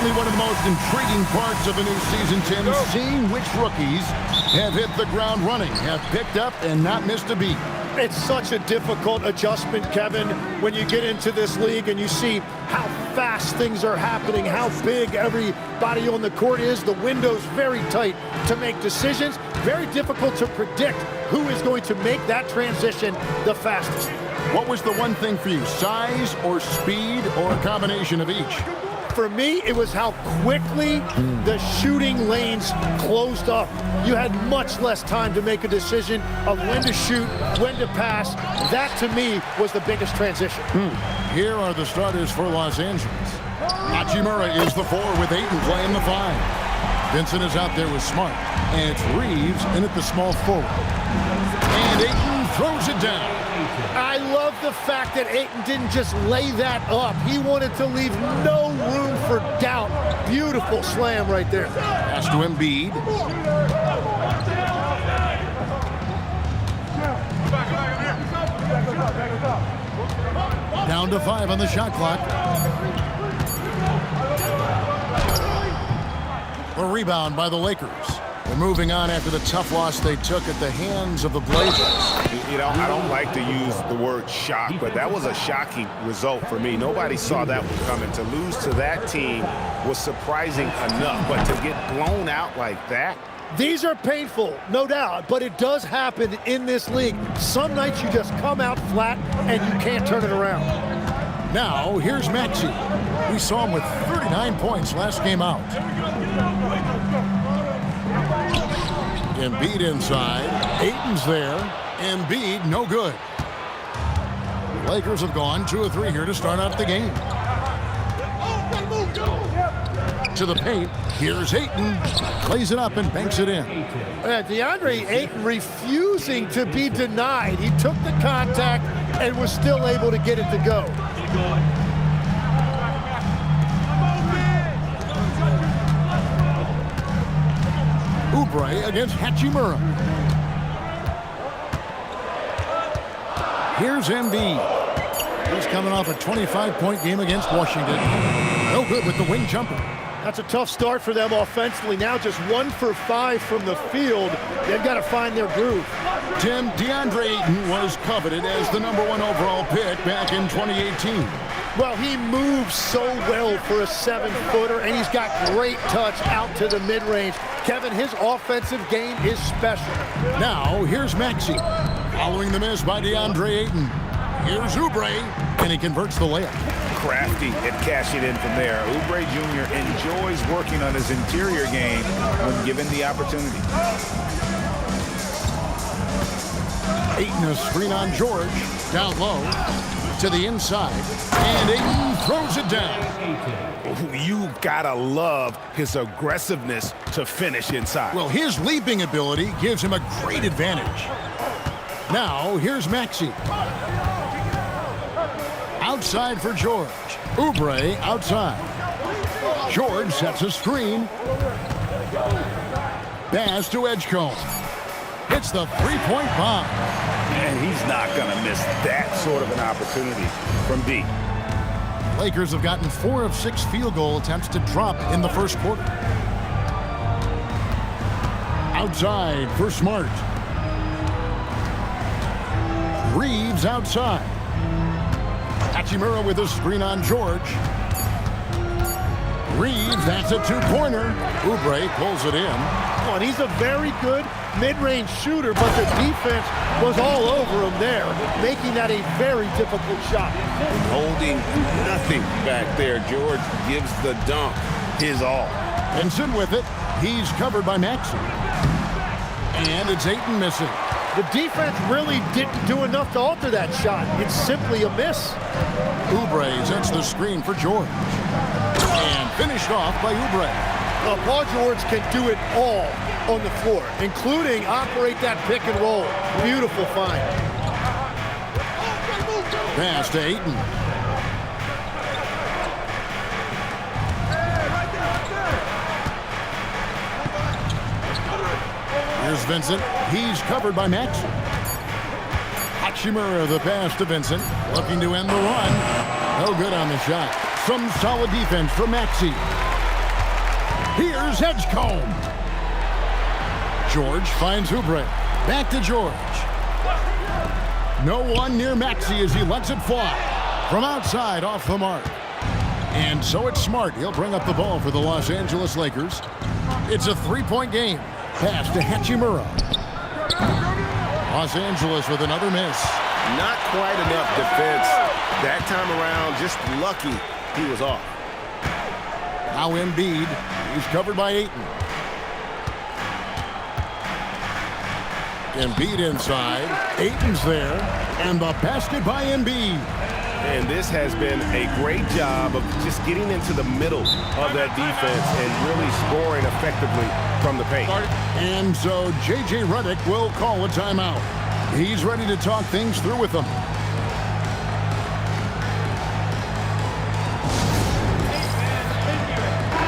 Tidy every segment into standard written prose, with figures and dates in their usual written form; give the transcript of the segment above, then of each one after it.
Certainly one of the most intriguing parts of the new season, Tim, seeing which rookies have hit the ground running, have picked up and not missed a beat. It's such a difficult adjustment, Kevin, when you get into this league and you see how fast things are happening, how big everybody on the court is. The window's very tight to make decisions. Very difficult to predict who is going to make that transition the fastest. What was the one thing for you, size or speed or a combination of each? For me, it was how quickly the shooting lanes closed up. You had much less time to make a decision of when to shoot, when to pass. That, to me, was the biggest transition. Here are the starters for Los Angeles. Hachimura is the 4 with Ayton playing the 5. Vincent is out there with Smart. And it's Reeves in at the small forward. And Ayton throws it down. I love the fact that Ayton didn't just lay that up. He wanted to leave no room for doubt. Beautiful slam right there. Pass to Embiid. Down to 5 on the shot clock. A rebound by the Lakers. They're moving on after the tough loss they took at the hands of the Blazers. You know, I don't like to use the word shock, but that was a shocking result for me. Nobody saw that one coming. To lose to that team was surprising enough, but to get blown out like that? These are painful, no doubt, but it does happen in this league. Some nights you just come out flat and you can't turn it around. Now, here's Maxey. We saw him with 39 points last game out. Embiid inside. Ayton's there. Embiid, no good. Lakers have gone 2 of 3 here to start out the game. To the paint. Here's Ayton. Plays it up and banks it in. DeAndre Ayton refusing to be denied. He took the contact and was still able to get it to go. Oubre against Hachimura. Here's Embiid. He's coming off a 25-point game against Washington. No good with the wing jumper. That's a tough start for them offensively. Now just 1 for 5 from the field. They've got to find their groove. Tim, DeAndre Ayton was coveted as the #1 overall pick back in 2018. Well, he moves so well for a 7-footer, and he's got great touch out to the mid-range. Kevin, his offensive game is special. Now, here's Maxey. Following the miss by DeAndre Ayton. Here's Oubre, and he converts the layup. Crafty at cashing in from there. Oubre Jr. enjoys working on his interior game when given the opportunity. Ayton a screen on George. Down low. To the inside. And Ayton throws it down. You gotta love his aggressiveness to finish inside. Well, his leaping ability gives him a great advantage. Now, here's Maxey. Outside for George. Oubre outside. George sets a screen. Pass to Edgecombe. Hits the three-point bomb. And he's not going to miss that sort of an opportunity from deep. Lakers have gotten 4 of 6 field goal attempts to drop in the first quarter. Outside for Smart. Reeves outside. Hachimura with a screen on George. Reeves, that's a 2-pointer. Oubre pulls it in. Oh, and he's a very good mid-range shooter, but the defense was all over him there, making that a very difficult shot. Holding nothing back there. George gives the dunk his all. Vincent with it. He's covered by Maxey. And it's Ayton missing. The defense really didn't do enough to alter that shot. It's simply a miss. Oubre sets the screen for George. And finished off by Oubre. Paul George can do it all on the floor, including operate that pick and roll. Beautiful find. Pass to Ayton. Here's Vincent. He's covered by Maxey. Hachimura the pass to Vincent. Looking to end the run. No good on the shot. Some solid defense from Maxey. Here's Edgecombe. George finds Oubre. Back to George. No one near Maxey as he lets it fly. From outside, off the mark. And so it's Smart. He'll bring up the ball for the Los Angeles Lakers. It's a three-point game. Pass to Hachimura. Los Angeles with another miss. Not quite enough defense. That time around, just lucky he was off. Now Embiid. He's covered by Ayton. Embiid inside. Ayton's there. And the basket by Embiid. And this has been a great job of just getting into the middle of that defense and really scoring effectively from the paint. And so J.J. Redick will call a timeout. He's ready to talk things through with them.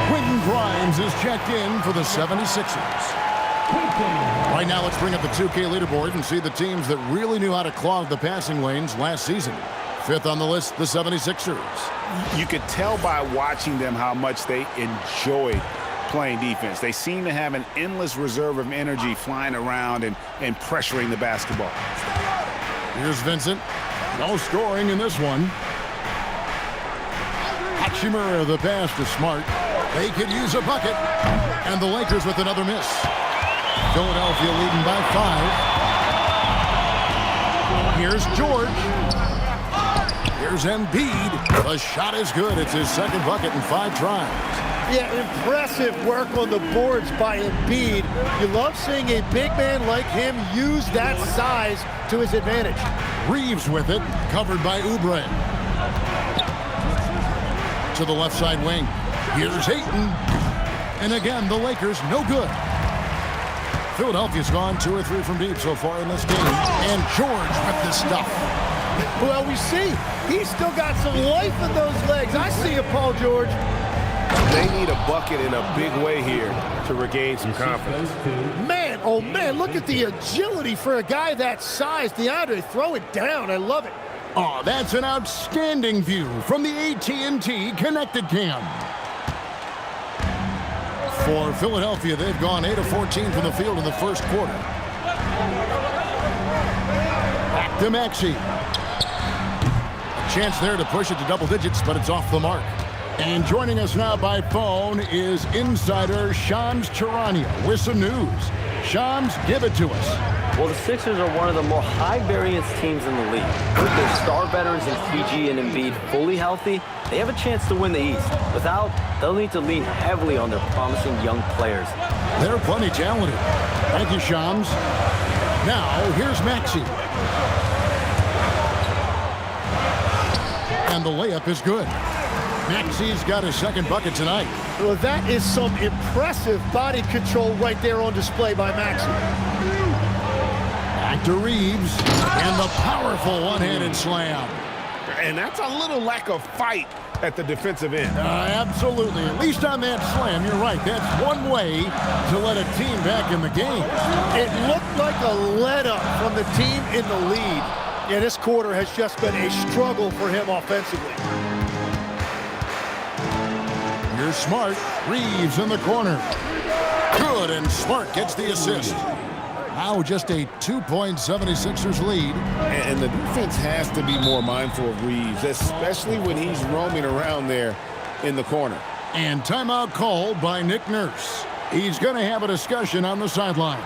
Quentin Grimes is checked in for the 76ers. Right now, let's bring up the 2K leaderboard and see the teams that really knew how to clog the passing lanes last season. Fifth on the list, the 76ers. You could tell by watching them how much they enjoyed playing defense. They seem to have an endless reserve of energy flying around and pressuring the basketball. Here's Vincent. No scoring in this one. Hachimura, the pass to Smart. They could use a bucket. And the Lakers with another miss. Philadelphia leading by 5. Here's George. Here's Embiid. The shot is good. It's his second bucket in 5 tries. Yeah, impressive work on the boards by Embiid. You love seeing a big man like him use that size to his advantage. Reeves with it, covered by Oubre. To the left side wing. Here's Ayton. And again, the Lakers no good. Philadelphia's gone 2 or 3 from deep so far in this game. And George with the stuff. Well, we see he's still got some life in those legs. I see it, Paul George. They need a bucket in a big way here to regain some confidence. Man, oh man, look at the agility for a guy that size. DeAndre, throw it down. I love it. Oh, that's an outstanding view from the AT&T Connected Cam. For Philadelphia, they've gone 8 of 14 from the field in the first quarter. Back to Maxey. A chance there to push it to double digits, but it's off the mark. And joining us now by phone is insider Shams Charania with some news. Shams, give it to us. Well, the Sixers are one of the more high-variance teams in the league. With their star veterans in PG and Embiid fully healthy, they have a chance to win the East. Without, they'll need to lean heavily on their promising young players. They're plenty talented. Thank you, Shams. Now, here's Maxey. And the layup is good. Maxey's got his second bucket tonight. Well, that is some impressive body control right there on display by Maxey. Back to Reeves. And the powerful one-handed slam. And that's a little lack of fight at the defensive end. Absolutely. At least on that slam, you're right. That's one way to let a team back in the game. It looked like a let-up from the team in the lead. Yeah, this quarter has just been a struggle for him offensively. Here's Smart. Reeves in the corner. Good, and Smart gets the assist. Now just a 2-point 76ers lead. And the defense has to be more mindful of Reeves, especially when he's roaming around there in the corner. And timeout called by Nick Nurse. He's going to have a discussion on the sideline.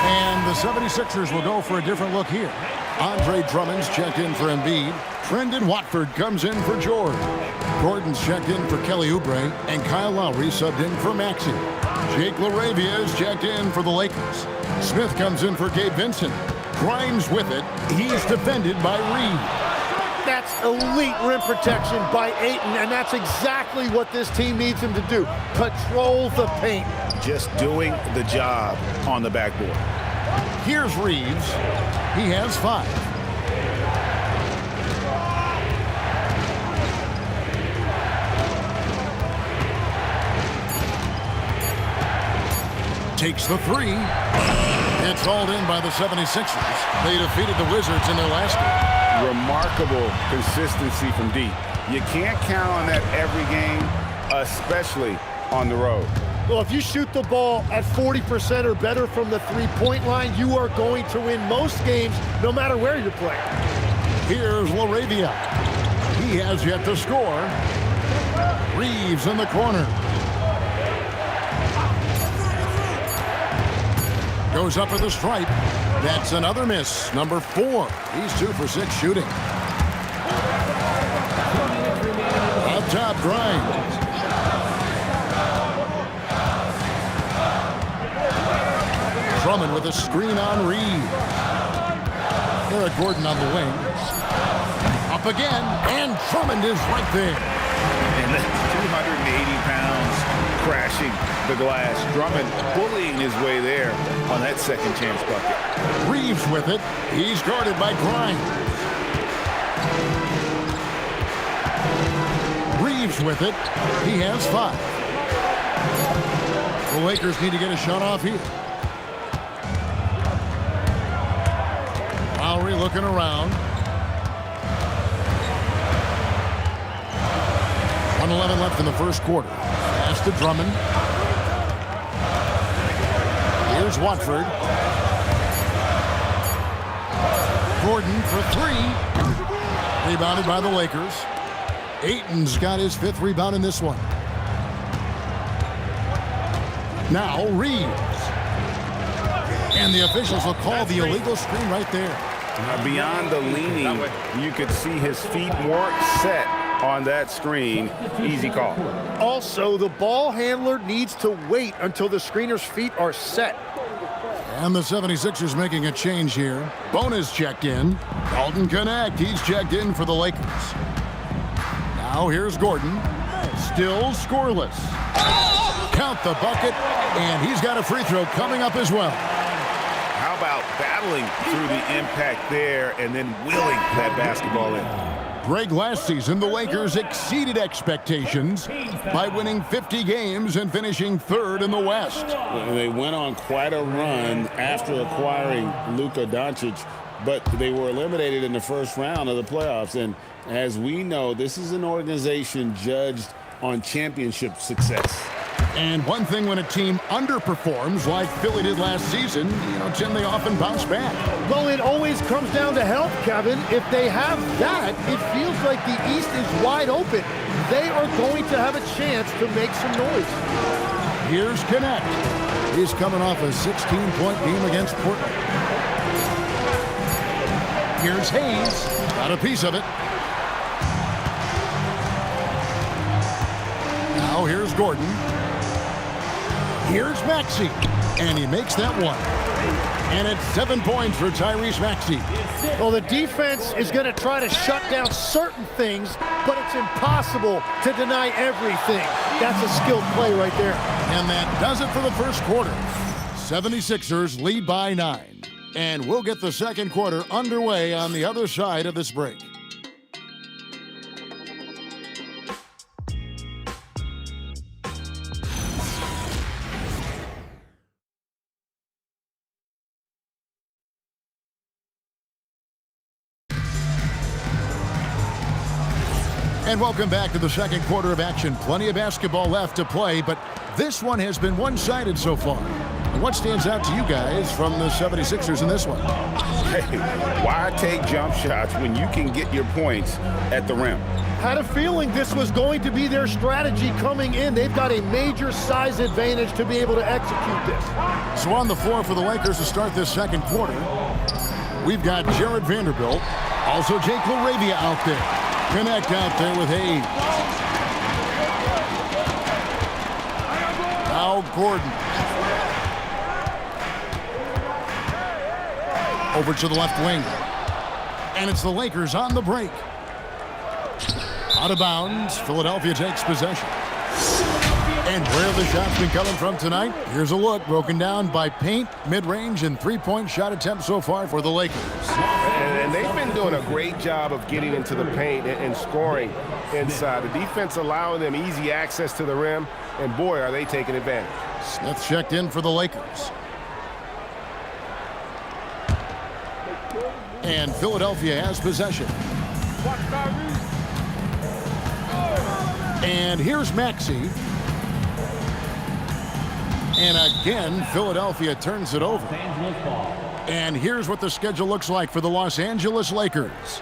And the 76ers will go for a different look here. Andre Drummond's checked in for Embiid. Trendon Watford comes in for George. Gordon's checked in for Kelly Oubre. And Kyle Lowry subbed in for Maxey. Jake LaRavia is checked in for the Lakers. Smith comes in for Gabe Vincent. Grimes with it. He's defended by Reed. That's elite rim protection by Ayton, and that's exactly what this team needs him to do. Control the paint. Just doing the job on the backboard. Here's Reeves. He has 5. Takes the 3. It's hauled in by the 76ers. They defeated the Wizards in their last game. remarkable consistency from deep. You can't count on that every game, especially on the road. Well, if you shoot the ball at 40% or better from the three-point line, you are going to win most games, no matter where you're playing. Here's LaRavia. He has yet to score. Reeves in the corner. Goes up for the stripe. That's another miss. Number 4. He's 2 for 6 shooting. Up top, Grimes. Drummond with a screen on Reed. Eric Gordon on the wing. Up again, and Drummond is right there. And that's 280 pounds crashing the glass. Drummond bullying his way there on that second chance bucket. Reeves with it. He's guarded by Grimes. Reeves with it. He has 5. The Lakers need to get a shot off here. Lowry looking around. 1:11 left in the first quarter. Pass to Drummond. Here's Watford. Gordon for 3. Rebounded by the Lakers. Ayton's got his 5th rebound in this one. Now Reeves. And the officials will call the illegal screen right there. Now beyond the leaning, you could see his feet weren't set on that screen. Easy call. Also, the ball handler needs to wait until the screener's feet are set. And the 76ers making a change here. Bonus checked in. Dalton Connect, he's checked in for the Lakers. Now here's Gordon. Still scoreless. Count the bucket, and he's got a free throw coming up as well. How about battling through the impact there and then willing that basketball in? Greg, last season, the Lakers exceeded expectations by winning 50 games and finishing 3rd in the West. They went on quite a run after acquiring Luka Doncic, but they were eliminated in the first round of the playoffs. And as we know, this is an organization judged on championship success. And one thing when a team underperforms like Philly did last season, Jim, they often bounce back. Well, it always comes down to health, Kevin. If they have that, it feels like the East is wide open. They are going to have a chance to make some noise. Here's Connect. He's coming off a 16-point game against Portland. Here's Hayes. Got a piece of it. Now here's Gordon. Here's Maxey, and he makes that one. And it's 7 points for Tyrese Maxey. Well, the defense is going to try to shut down certain things, but it's impossible to deny everything. That's a skilled play right there. And that does it for the first quarter. 76ers lead by 9. And we'll get the second quarter underway on the other side of this break. And welcome back to the second quarter of action. Plenty of basketball left to play, but this one has been one-sided so far. And what stands out to you guys from the 76ers in this one? Hey, why take jump shots when you can get your points at the rim? Had a feeling this was going to be their strategy coming in. They've got a major size advantage to be able to execute this. So on the floor for the Lakers to start this second quarter, we've got Jared Vanderbilt, also Jake LaRavia out there. Connect out there with Hayes. Now Gordon. Over to the left wing. And it's the Lakers on the break. Out of bounds. Philadelphia takes possession. And where have the shots been coming from tonight? Here's a look broken down by paint, mid-range, and three-point shot attempts so far for the Lakers. And they've been doing a great job of getting into the paint and scoring inside. The defense allowing them easy access to the rim, and boy, are they taking advantage. Smith checked in for the Lakers. And Philadelphia has possession. And here's Maxey. And again, Philadelphia turns it over. And here's what the schedule looks like for the Los Angeles Lakers.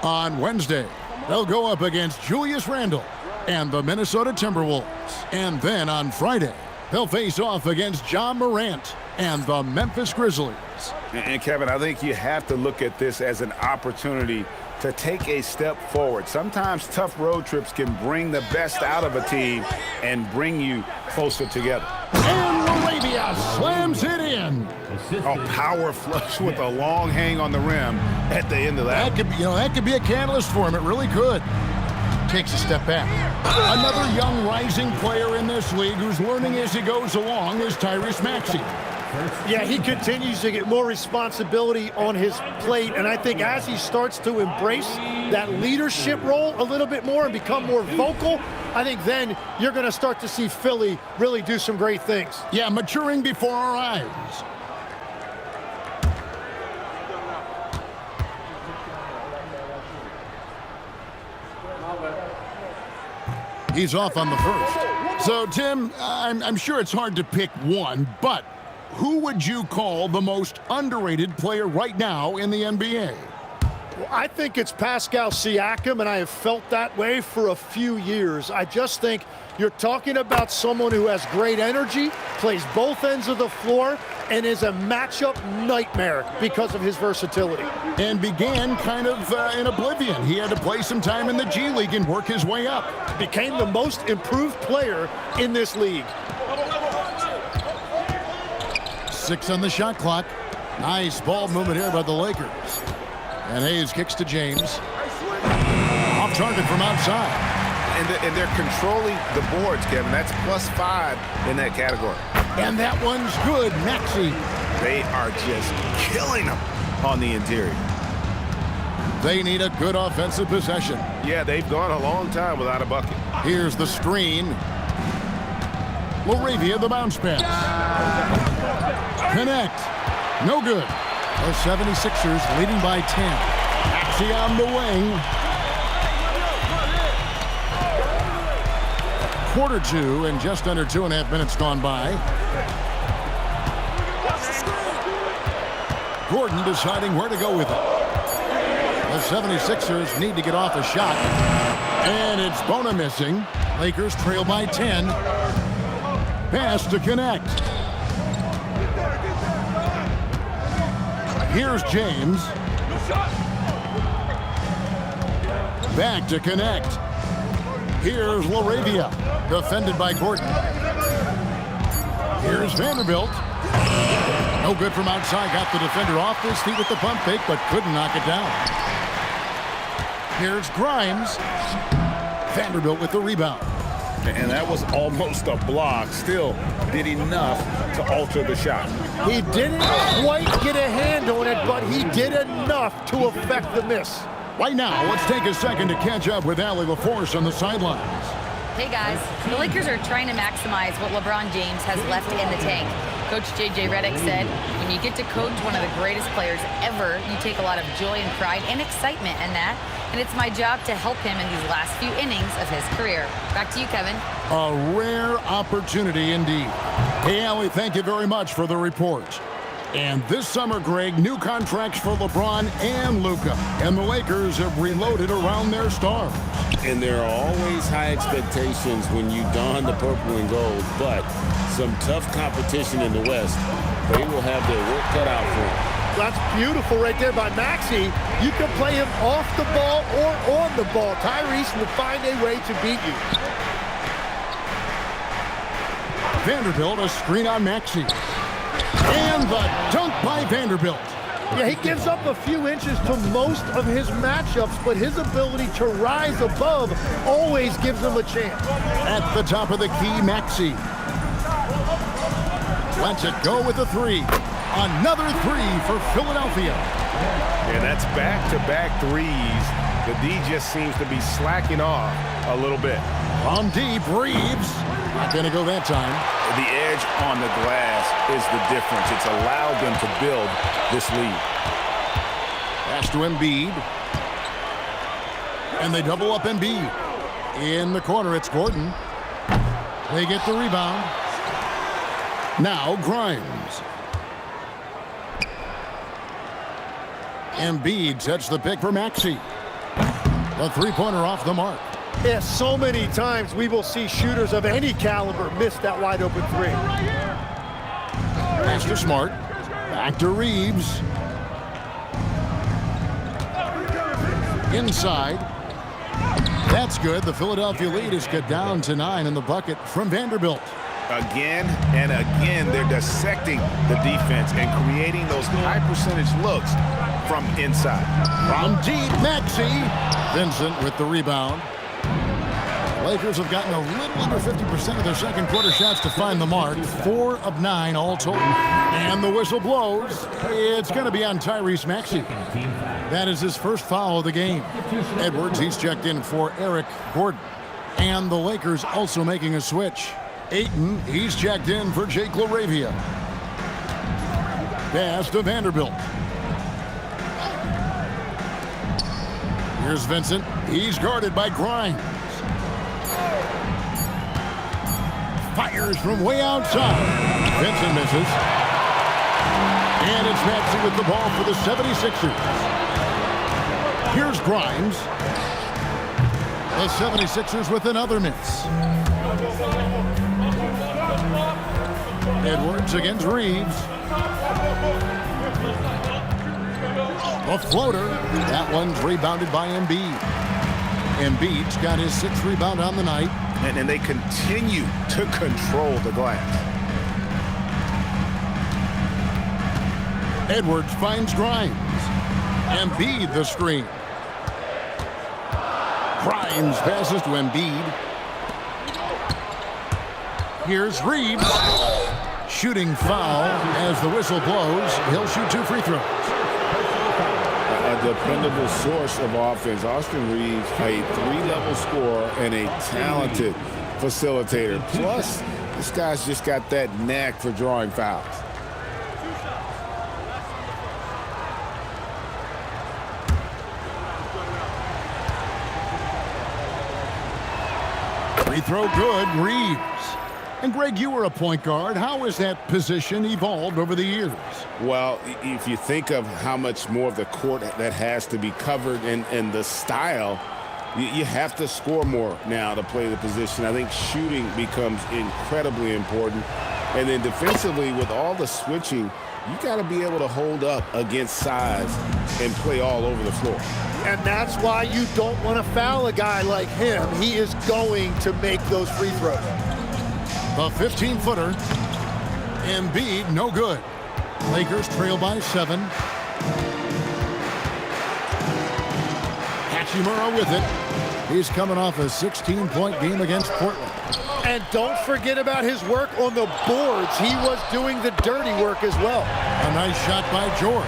On Wednesday, they'll go up against Julius Randle and the Minnesota Timberwolves. And then on Friday, they'll face off against Ja Morant and the Memphis Grizzlies. And Kevin, I think you have to look at this as an opportunity to take a step forward. Sometimes tough road trips can bring the best out of a team and bring you closer together. And LaRavia slams it in. A power flush with a long hang on the rim at the end of that. That could be a catalyst for him. It really could. Takes a step back. Another young rising player in this league who's learning as he goes along is Tyrese Maxey. Yeah, he continues to get more responsibility on his plate, and I think as he starts to embrace that leadership role a little bit more and become more vocal, I think then you're going to start to see Philly really do some great things. Yeah, maturing before our eyes. He's off on the first. So, Tim, I'm sure it's hard to pick one, but who would you call the most underrated player right now in the NBA? Well, I think it's Pascal Siakam, and I have felt that way for a few years. I just think you're talking about someone who has great energy, plays both ends of the floor, and is a matchup nightmare because of his versatility. And began kind of in oblivion. He had to play some time in the G League and work his way up. Became the most improved player in this league. 6 on the shot clock. Nice ball movement here by the Lakers. And Hayes kicks to James. Off target from outside. And they're controlling the boards, Kevin. That's +5 in that category. And that one's good, Maxey. They are just killing them on the interior. They need a good offensive possession. Yeah, they've gone a long time without a bucket. Here's the screen. LaRavia, the bounce pass. Connect. No good. The 76ers leading by 10. Maxey on the wing. Quarter 2 and just under 2.5 minutes gone by. Gordon deciding where to go with it. The 76ers need to get off a shot. And it's Bona missing. Lakers trail by 10. Pass to Connect. Here's James. Back to Connect. Here's LaRavia. Defended by Gordon. Here's Vanderbilt. No good from outside. Got the defender off his feet with the pump fake, but couldn't knock it down. Here's Grimes. Vanderbilt with the rebound. And that was almost a block. Still did enough to alter the shot. He didn't quite get a hand on it, but he did enough to affect the miss. Right now, let's take a second to catch up with Allie LaForce on the sidelines. Hey guys, the Lakers are trying to maximize what LeBron James has left in the tank. Coach J.J. Redick said, when you get to coach one of the greatest players ever, you take a lot of joy and pride and excitement in that. And it's my job to help him in these last few innings of his career. Back to you, Kevin. A rare opportunity indeed. Hey, Allie, thank you very much for the report. And this summer, Greg, new contracts for LeBron and Luka. And the Lakers have reloaded around their stars. And there are always high expectations when you don the purple and gold, but some tough competition in the West. They will have their work cut out for them. That's beautiful right there by Maxey. You can play him off the ball or on the ball. Tyrese will find a way to beat you. Vanderbilt, a screen on Maxey. And the dunk by Vanderbilt. Yeah, he gives up a few inches to most of his matchups, but his ability to rise above always gives him a chance. At the top of the key, Maxey. Lets it go with a 3. Another 3 for Philadelphia. And that's back-to-back threes. The D just seems to be slacking off a little bit. From deep, Reeves. Not going to go that time. The edge on the glass is the difference. It's allowed them to build this lead. Pass to Embiid. And they double up Embiid. In the corner, it's Gordon. They get the rebound. Now Grimes. Embiid sets the pick for Maxey. The three-pointer off the mark. Yeah, so many times we will see shooters of any caliber miss that wide-open three. Pass to Smart. Back to Reeves. Inside. That's good. The Philadelphia lead is cut down to 9 in the bucket from Vanderbilt. Again and again, they're dissecting the defense and creating those high-percentage looks from inside. From deep, Maxey. Vincent with the rebound. Lakers have gotten a little under 50% of their second quarter shots to find the mark. 4 of 9 all total. And the whistle blows. It's going to be on Tyrese Maxey. That is his first foul of the game. Edwards, he's checked in for Eric Gordon. And the Lakers also making a switch. Ayton, he's checked in for Jake LaRavia. Pass to Vanderbilt. Here's Vincent. He's guarded by Grimes. Fires from way outside. Vincent misses. And it's Maxey with the ball for the 76ers. Here's Grimes. The 76ers with another miss. Edwards against Reeves. A floater. That one's rebounded by Embiid. Embiid's got his 6th rebound on the night. And they continue to control the glass. Edwards finds Grimes. Embiid the screen. Grimes passes to Embiid. Here's Reeves. Shooting foul as the whistle blows. He'll shoot 2 free throws. A dependable source of offense. Austin Reeves, a 3-level scorer and a talented facilitator. Plus, this guy's just got that knack for drawing fouls. Free throw good, Reeves. And Greg, you were a point guard. How has that position evolved over the years? Well, if you think of how much more of the court that has to be covered and the style, you have to score more now to play the position. I think shooting becomes incredibly important. And then defensively, with all the switching, you got to be able to hold up against size and play all over the floor. And that's why you don't want to foul a guy like him. He is going to make those free throws. The 15-footer. Embiid, no good. Lakers trail by 7. Hachimura with it. He's coming off a 16-point game against Portland. And don't forget about his work on the boards. He was doing the dirty work as well. A nice shot by George.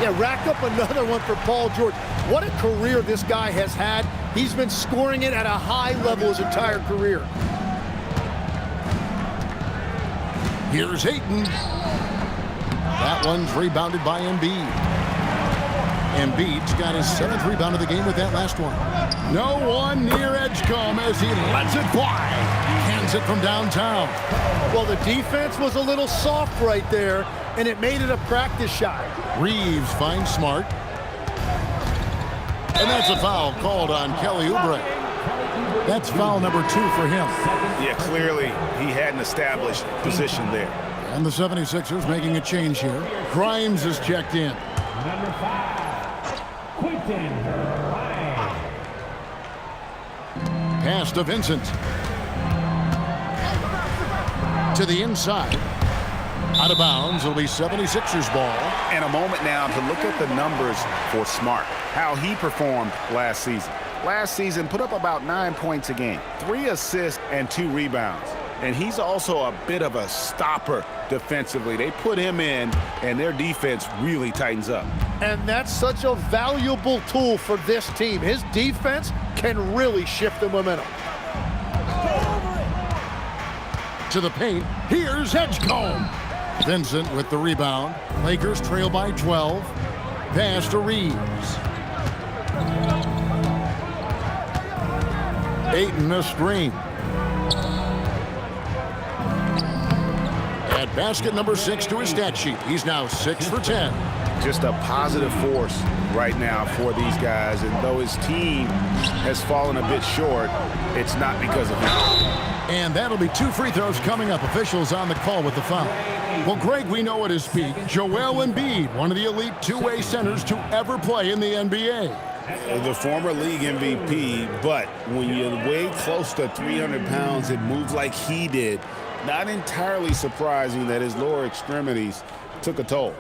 Yeah, rack up another one for Paul George. What a career this guy has had. He's been scoring it at a high level his entire career. Here's Ayton. That one's rebounded by Embiid. Embiid's got his 7th rebound of the game with that last one. No one near Edgecombe as he lets it fly. Hands it from downtown. Well, the defense was a little soft right there, and it made it a practice shot. Reeves finds Smart. And that's a foul called on Kelly Oubre. That's foul number 2 for him. Yeah, clearly he had an established position there. And the 76ers making a change here. Grimes is checked in. Number 5, Quentin Grimes. Pass to Vincent. To the inside. Out of bounds. It'll be 76ers ball. And a moment now to look at the numbers for Smart. How he performed last season. Last season, put up about 9 points a game, 3 assists and 2 rebounds. And he's also a bit of a stopper defensively. They put him in, and their defense really tightens up. And that's such a valuable tool for this team. His defense can really shift the momentum. To the paint. Here's Edgecombe. Vincent with the rebound. Lakers trail by 12. Pass to Reeves. Ayton a screen. At basket number 6 to his stat sheet. He's now 6 for 10. Just a positive force right now for these guys. And though his team has fallen a bit short, it's not because of him. And that'll be 2 free throws coming up. Officials on the call with the foul. Well, Greg, we know at his peak, Joel Embiid, one of the elite two-way centers to ever play in the NBA. The former league MVP, but when you weigh close to 300 pounds and move like he did, not entirely surprising that his lower extremities took a toll.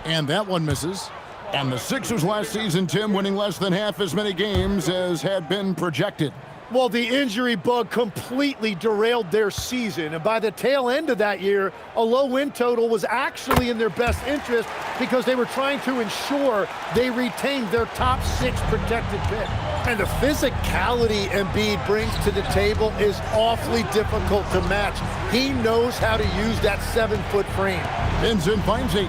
And that one misses. And the Sixers last season, Tim, winning less than half as many games as had been projected. Well, the injury bug completely derailed their season. And by the tail end of that year, a low win total was actually in their best interest because they were trying to ensure they retained their top 6 protected pick. And the physicality Embiid brings to the table is awfully difficult to match. He knows how to use that 7-foot frame. Vincent finds 8.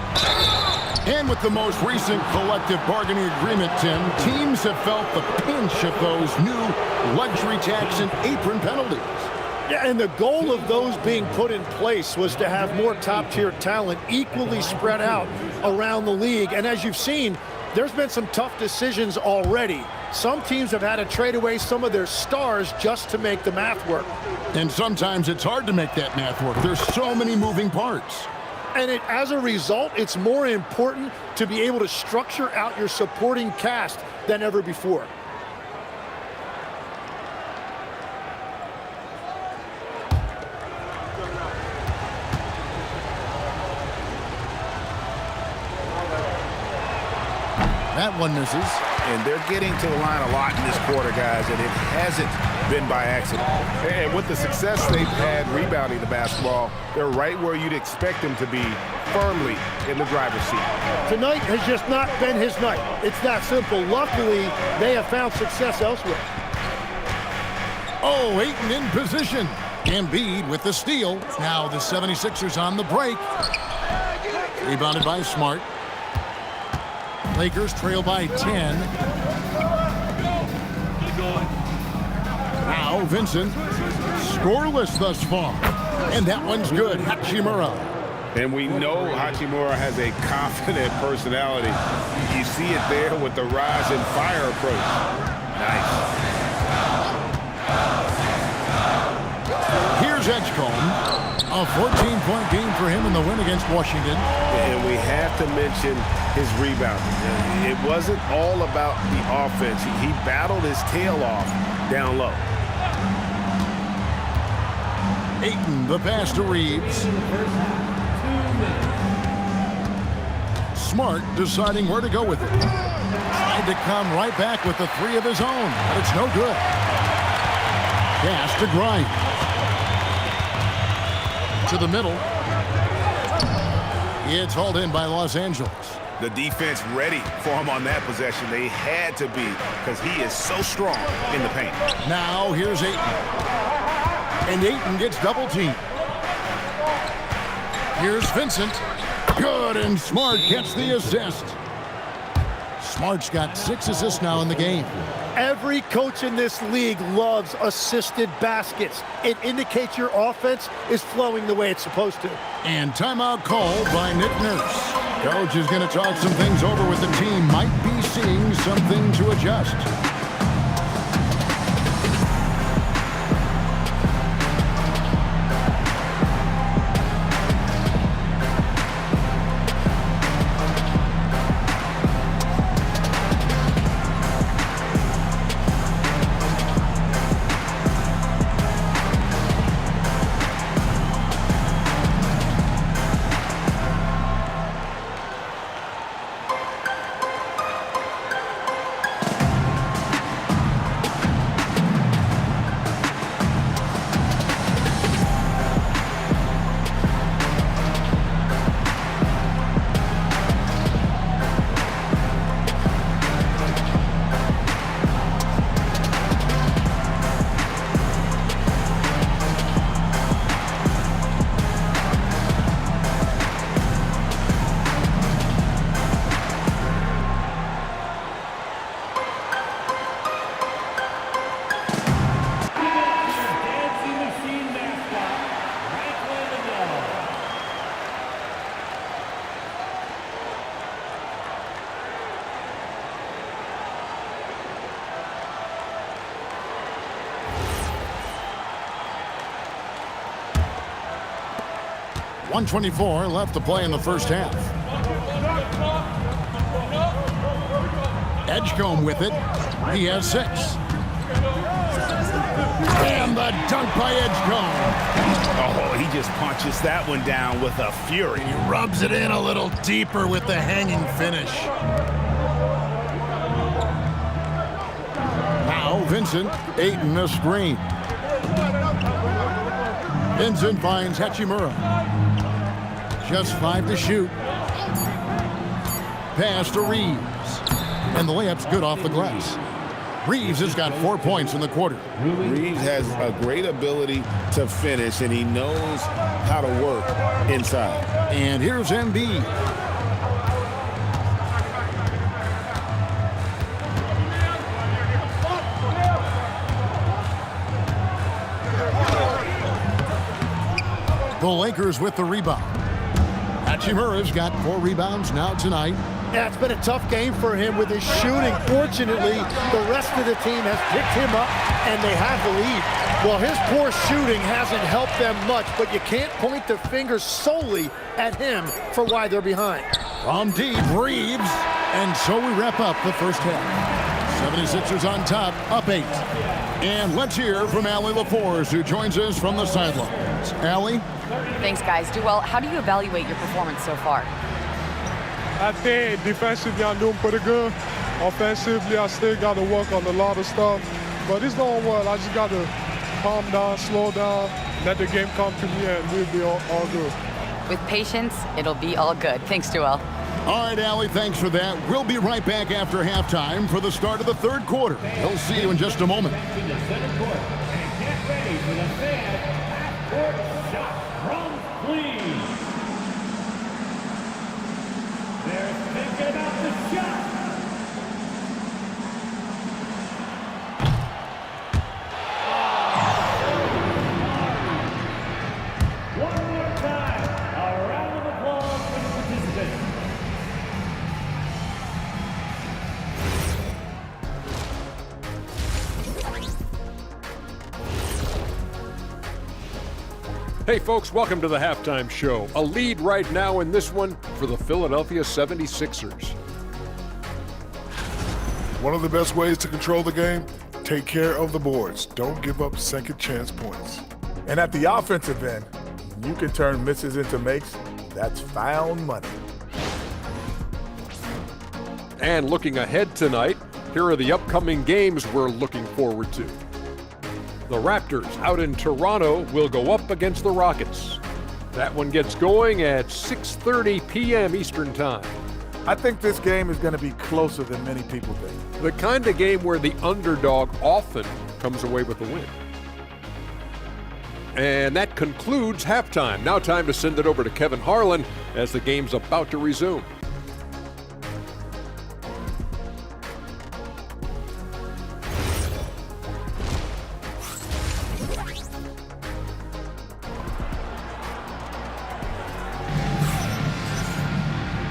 And with the most recent collective bargaining agreement, Tim, teams have felt the pinch of those new luxury tax and apron penalties. Yeah, and the goal of those being put in place was to have more top-tier talent equally spread out around the league. And as you've seen, there's been some tough decisions already. Some teams have had to trade away some of their stars just to make the math work. And sometimes it's hard to make that math work. There's so many moving parts. And as a result, it's more important to be able to structure out your supporting cast than ever before. That one misses. And they're getting to the line a lot in this quarter, guys, and it hasn't been by accident. And with the success they've had rebounding the basketball, they're right where you'd expect them to be, firmly in the driver's seat. Tonight has just not been his night. It's that simple. Luckily, they have found success elsewhere. Oh, Ayton in position. Embiid with the steal. Now the 76ers on the break. Rebounded by Smart. Lakers trail by 10. Now Vincent, scoreless thus far. And that one's good. Hachimura. And we know Hachimura has a confident personality. You see it there with the rise and fire approach. Nice. Here's Edgecombe. A 14-point game for him in the win against Washington. And we have to mention his rebounding. It wasn't all about the offense. He battled his tail off down low. Ayton, the pass to Reeves. Smart deciding where to go with it. Tried to come right back with the 3 of his own, but it's no good. Pass to Grimes. To the middle. It's hauled in by Los Angeles. The defense ready for him on that possession. They had to be because he is so strong in the paint. Now here's Ayton. And Ayton gets double teamed. Here's Vincent. Good, and Smart gets the assist. Smart's got 6 assists now in the game. Every coach in this league loves assisted baskets. It indicates your offense is flowing the way it's supposed to. And timeout called by Nick Nurse. Coach is going to talk some things over with the team. Might be seeing something to adjust. 1:24 left to play in the first half. Edgecombe with it. He has 6. And the dunk by Edgecombe. Oh, he just punches that one down with a fury. He rubs it in a little deeper with the hanging finish. Now Vincent, Ayton a screen. Vincent finds Hachimura. Just 5 to shoot. Pass to Reeves. And the layup's good off the glass. Reeves has got 4 points in the quarter. Reeves has a great ability to finish, and he knows how to work inside. And here's Embiid. The Lakers with the rebound. Hachimura's got 4 rebounds now tonight. Yeah, it's been a tough game for him with his shooting. Fortunately, the rest of the team has picked him up, and they have the lead. Well, his poor shooting hasn't helped them much, but you can't point the finger solely at him for why they're behind. From deep, Reeves. And so we wrap up the first half. 76ers on top, up 8. And let's hear from Allie LaForce, who joins us from the sidelines. Allie? Thanks, guys. Duell, how do you evaluate your performance so far? I think defensively I'm doing pretty good. Offensively, I still got to work on a lot of stuff. But it's going well. I just got to calm down, slow down, let the game come to me, and we'll be all good. With patience, it'll be all good. Thanks, Duell. All right, Allie, thanks for that. We'll be right back after halftime for the start of the third quarter. We'll see you in just a moment. To the center court and get ready for the fan half-court shot from Cleveland. They're thinking about the shot. One more time, a round of applause for the participants. Hey folks, welcome to the Halftime Show. A lead right now in this one for the Philadelphia 76ers. One of the best ways to control the game, take care of the boards. Don't give up second chance points. And at the offensive end, you can turn misses into makes. That's found money. And looking ahead tonight, here are the upcoming games we're looking forward to. The Raptors out in Toronto will go up against the Rockets. That one gets going at 6:30 p.m. Eastern Time. I think this game is going to be closer than many people think. The kind of game where the underdog often comes away with the win. And that concludes halftime. Now time to send it over to Kevin Harlan as the game's about to resume.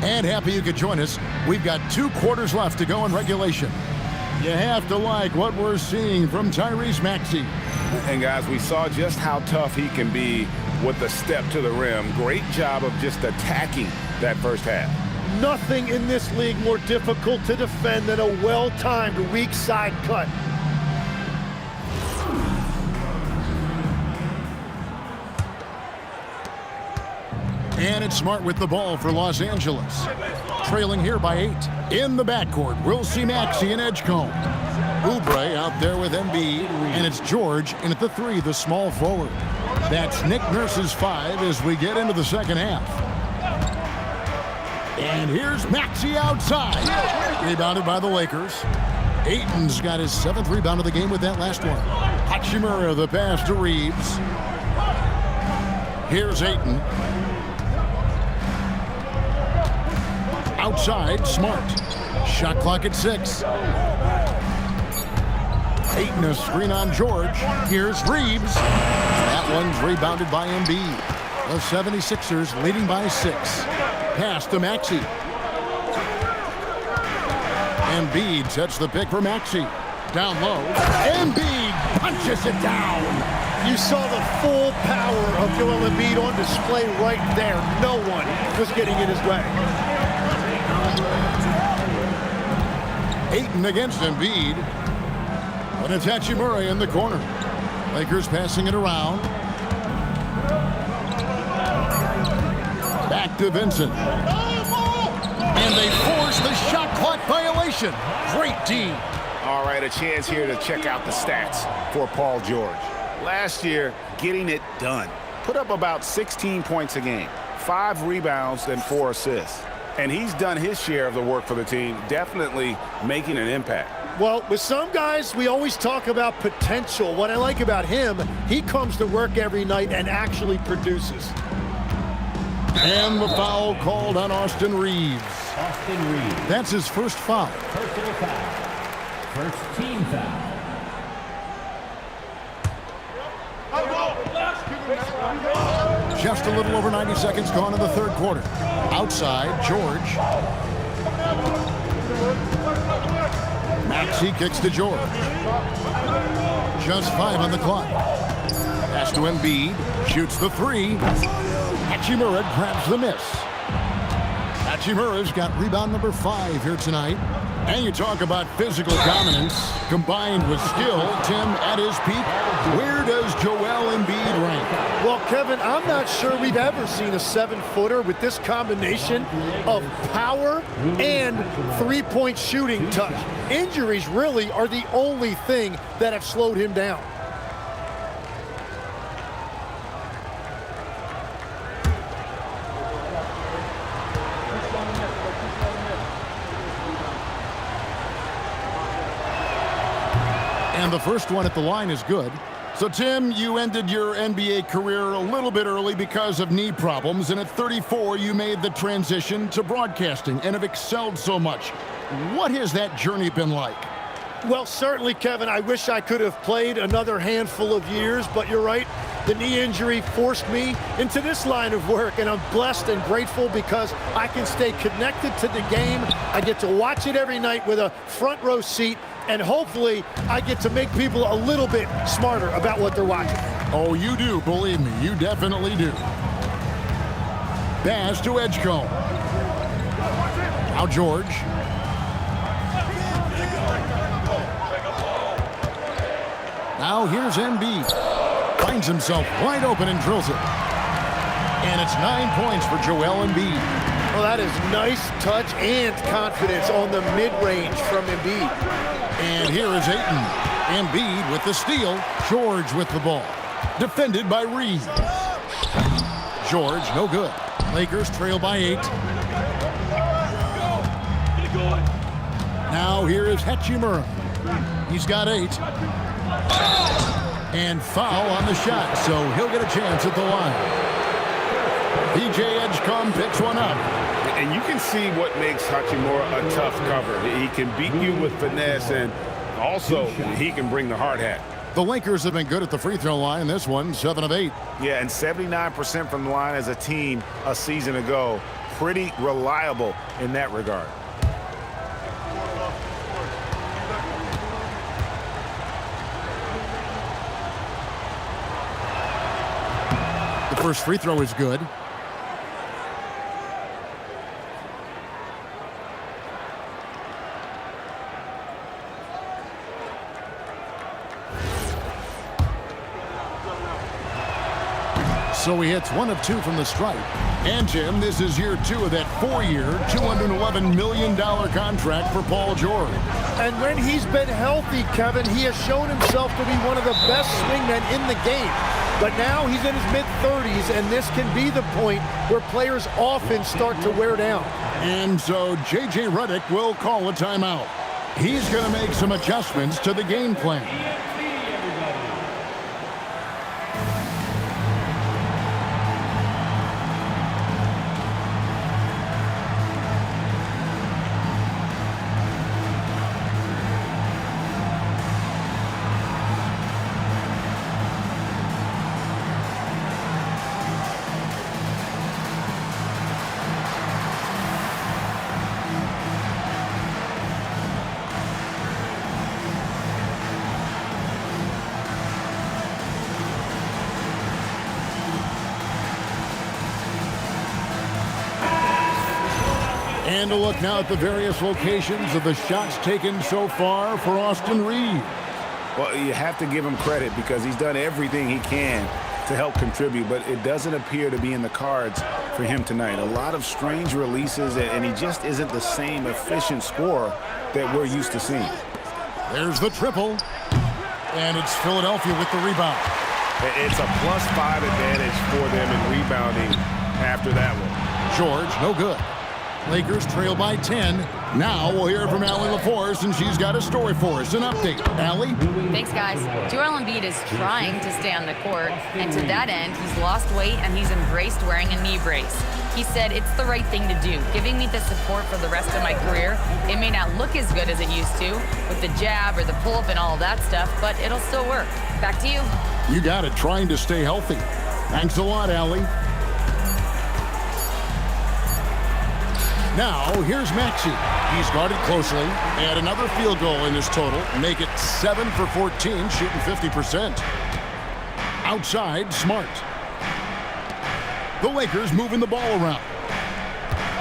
And happy you could join us. We've got 2 quarters left to go in regulation. You have to like what we're seeing from Tyrese Maxey. And guys, we saw just how tough he can be with the step to the rim. Great job of just attacking that first half. Nothing in this league more difficult to defend than a well-timed weak side cut. And it's Smart with the ball for Los Angeles. Trailing here by 8. In the backcourt, we'll see Maxey and Edgecombe. Oubre out there with Embiid, and it's George in at the 3, the small forward. That's Nick Nurse's 5 as we get into the second half. And here's Maxey outside. Rebounded by the Lakers. Ayton's got his 7th rebound of the game with that last one. Hachimura, the pass to Reeves. Here's Ayton. Outside, Smart. Shot clock at 6. Ayton a screen on George. Here's Reeves. That one's rebounded by Embiid. The 76ers leading by 6. Pass to Maxey. Embiid sets the pick for Maxey. Down low. Embiid punches it down. You saw the full power of Joel Embiid on display right there. No one was getting in his way. Ayton against Embiid. But it's Hachimura in the corner. Lakers passing it around. Back to Vincent. And they force the shot clock violation. Great D. All right, a chance here to check out the stats for Paul George. Last year, getting it done. Put up about 16 points a game, 5 rebounds, and 4 assists. And he's done his share of the work for the team, definitely making an impact. Well, with some guys, we always talk about potential. What I like about him, he comes to work every night and actually produces. And the foul called on Austin Reeves. Austin Reeves. That's his first foul. Personal foul. First team foul. Just a little over 90 seconds gone in the third quarter. Outside, George. Maxey kicks to George. Just 5 on the clock. Pass to Embiid. Shoots the 3. Hachimura grabs the miss. Hachimura's got rebound number 5 here tonight. And you talk about physical dominance combined with skill. Tim, at his peak, where does Joel Embiid rank? Well, Kevin, I'm not sure we've ever seen a 7-footer with this combination of power and three-point shooting touch. Injuries really are the only thing that have slowed him down. And the first one at the line is good. So, Tim, you ended your NBA career a little bit early because of knee problems, and at 34, you made the transition to broadcasting and have excelled so much. What has that journey been like? Well, certainly, Kevin, I wish I could have played another handful of years, but you're right. The knee injury forced me into this line of work, and I'm blessed and grateful because I can stay connected to the game. I get to watch it every night with a front row seat, and hopefully I get to make people a little bit smarter about what they're watching. Oh, you do, believe me, you definitely do. Pass to Edgecombe. Now George. Now here's Embiid. Finds himself wide open and drills it. And it's 9 points for Joel Embiid. Well, that is nice touch and confidence on the mid-range from Embiid. And here is Ayton. Embiid with the steal. George with the ball. Defended by Reeves. George, no good. Lakers trail by 8. Now here is Hachimura. He's got 8. And foul on the shot, so he'll get a chance at the line. PJ Edgecombe picks one up. And you can see what makes Hachimura a tough cover. He can beat you with finesse, and also he can bring the hard hat. The Lakers have been good at the free throw line. This one, 7 of 8. Yeah, and 79% from the line as a team a season ago. Pretty reliable in that regard. The first free throw is good. So he hits 1 of 2 from the stripe. And, Jim, this is year 2 of that 4-year, $211 million contract for Paul George. And when he's been healthy, Kevin, he has shown himself to be one of the best swingmen in the game. But now he's in his mid-30s, and this can be the point where players often start to wear down. And so J.J. Redick will call a timeout. He's going to make some adjustments to the game plan. And a look now at the various locations of the shots taken so far for Austin Reaves. Well, you have to give him credit because he's done everything he can to help contribute, but it doesn't appear to be in the cards for him tonight. A lot of strange releases, and he just isn't the same efficient scorer that we're used to seeing. There's the triple, and it's Philadelphia with the rebound. It's a +5 advantage for them in rebounding after that one. George, no good. Lakers trail by 10. Now we'll hear from Allie LaForce, and she's got a story for us. An update. Allie? Thanks, guys. Joel Embiid is trying to stay on the court, and to that end, he's lost weight and he's embraced wearing a knee brace. He said, "It's the right thing to do, giving me the support for the rest of my career. It may not look as good as it used to with the jab or the pull-up and all of that stuff, but it'll still work." Back to you. You got it, trying to stay healthy. Thanks a lot, Allie. Now, here's Maxey. He's guarded closely. Add another field goal in his total. Make it 7 for 14, shooting 50%. Outside, Smart. The Lakers moving the ball around.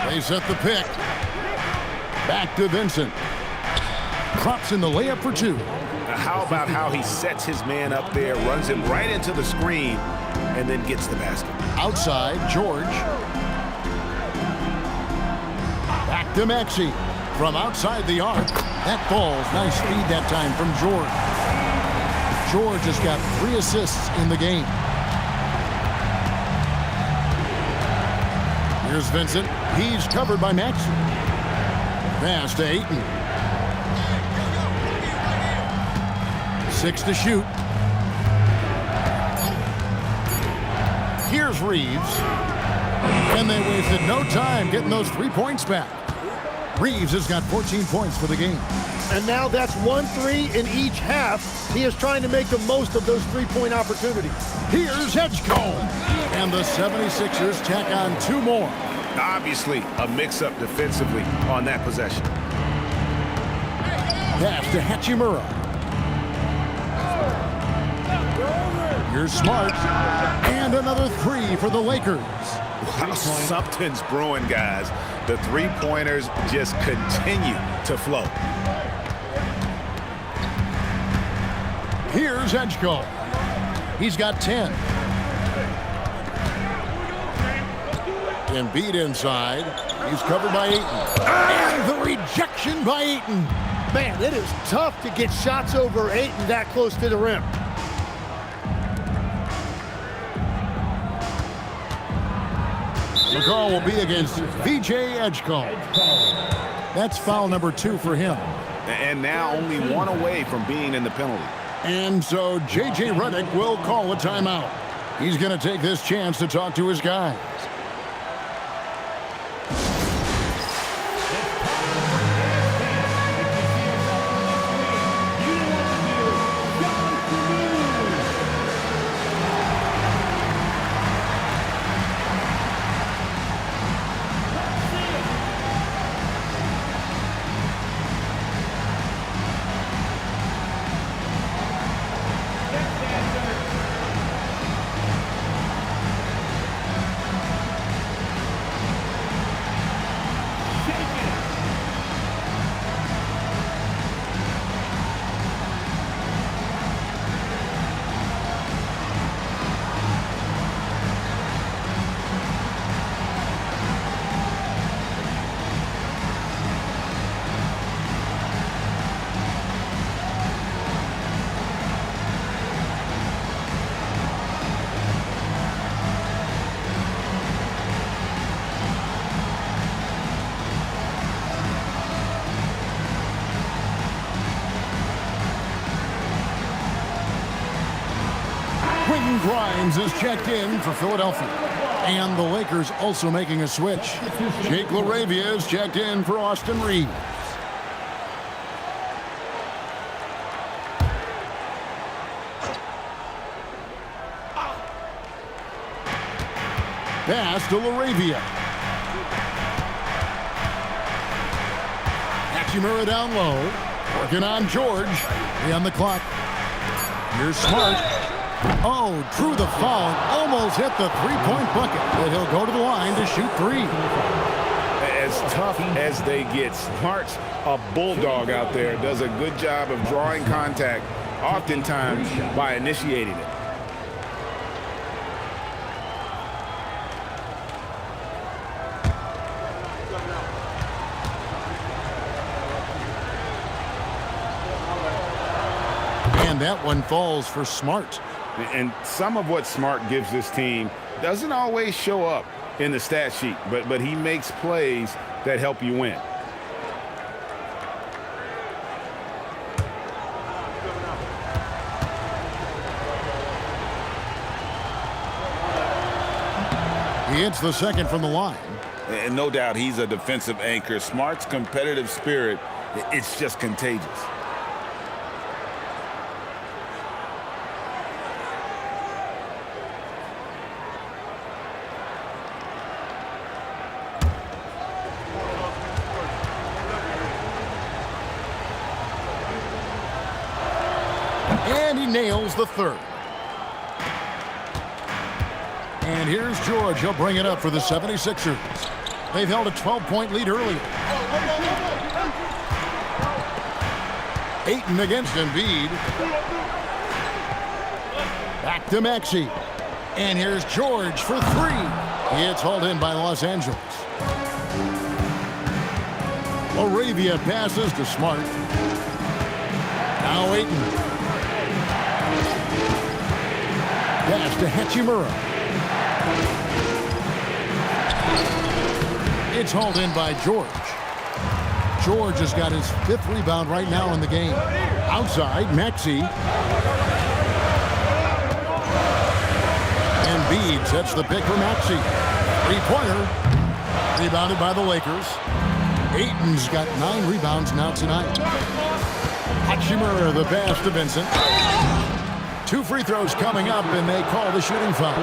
They set the pick. Back to Vincent. Crops in the layup for 2. How about how he sets his man up there, runs him right into the screen, and then gets the basket. Outside, George. Back to Maxey. From outside the arc. That falls. Nice feed that time from George. George has got 3 assists in the game. Here's Vincent. He's covered by Maxey. Pass to Ayton. 6 to shoot. Here's Reaves. And they wasted no time getting those 3 points back. Reaves has got 14 points for the game. And now that's 1-3 in each half. He is trying to make the most of those 3-point opportunities. Here's Edgecombe. And the 76ers tack on 2 more. Obviously, a mix-up defensively on that possession. Pass to Hachimura. Here's Smart. And another 3 for the Lakers. Wow, something's brewing, guys. The 3-pointers just continue to flow. Here's Edgecombe. He's got 10. Embiid inside. He's covered by Ayton. And the rejection by Ayton. Man, it is tough to get shots over Ayton that close to the rim. The call will be against VJ Edgecombe. That's foul number 2 for him. And now only 1 away from being in the penalty. And so J.J. Redick will call a timeout. He's going to take this chance to talk to his guys. Quentin Grimes is checked in for Philadelphia. And the Lakers also making a switch. Jake LaRavia is checked in for Austin Reaves. Pass to LaRavia. Hachimura down low. Working on George. 3 on the clock. Here's Smart. Oh, drew the foul. Almost hit the 3-point bucket. But he'll go to the line to shoot 3. As tough as they get. Smart's a bulldog out there, does a good job of drawing contact, oftentimes by initiating it. And that one falls for Smart. And some of what Smart gives this team doesn't always show up in the stat sheet, but he makes plays that help you win. He hits the second from the line. And no doubt he's a defensive anchor. Smart's competitive spirit, it's just contagious. And he nails the third. And here's George. He'll bring it up for the 76ers. They've held a 12-point lead earlier. Ayton against Embiid. Back to Maxey. And here's George for three. It's hauled in by Los Angeles. Laravia passes to Smart. Now Ayton. Pass to Hachimura. It's hauled in by George. George has got his 5th rebound right now in the game. Outside, Maxey. Embiid sets the pick for Maxey. Three-pointer. Rebounded by the Lakers. Ayton's got 9 rebounds now tonight. Hachimura, the pass to Vincent. 2 free throws coming up, and they call the shooting foul.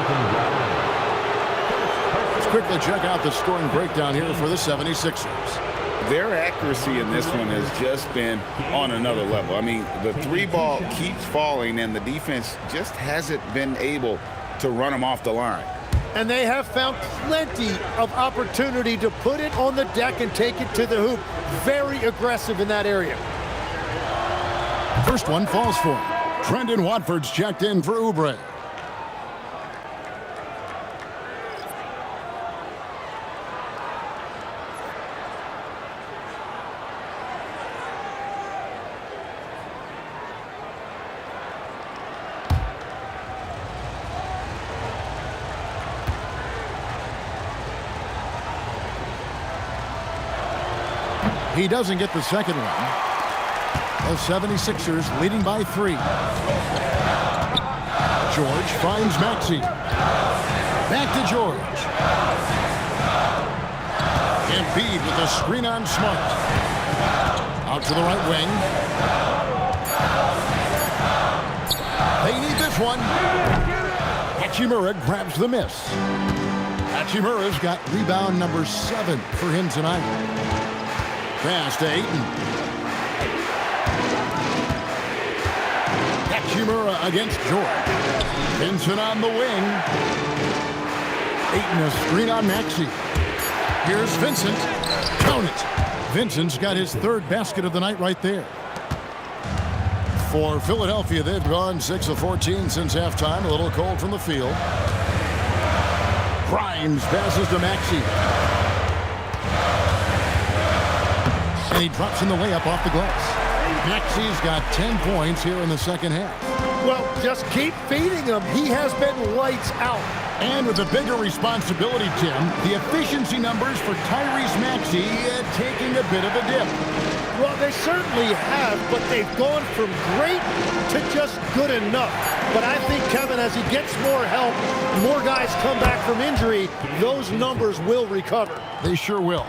Let's quickly check out the scoring breakdown here for the 76ers. Their accuracy in this one has just been on another level. I mean, the 3-ball keeps falling, and the defense just hasn't been able to run them off the line. And they have found plenty of opportunity to put it on the deck and take it to the hoop. Very aggressive in that area. First one falls for him. Trendon Watford's checked in for Oubre. He doesn't get the second one. The 76ers leading by 3. George finds Maxey. Back to George. Embiid with a screen on Smart. Out to the right wing. They need this one. Hachimura grabs the miss. Hachimura's got rebound number 7 for him tonight. Pass to Ayton. Hachimura against George. Vincent on the wing. Ayton a screen on Maxey. Here's Vincent. Count it. Vincent's got his 3rd basket of the night right there. For Philadelphia, they've gone 6 of 14 since halftime. A little cold from the field. Grimes passes to Maxey. And he drops in the layup off the glass. Maxey's got 10 points here in the second half. Well, just keep feeding him. He has been lights out. And with a bigger responsibility, Tim, the efficiency numbers for Tyrese Maxey taking a bit of a dip. Well, they certainly have, but they've gone from great to just good enough. But I think, Kevin, as he gets more help, more guys come back from injury, those numbers will recover. They sure will.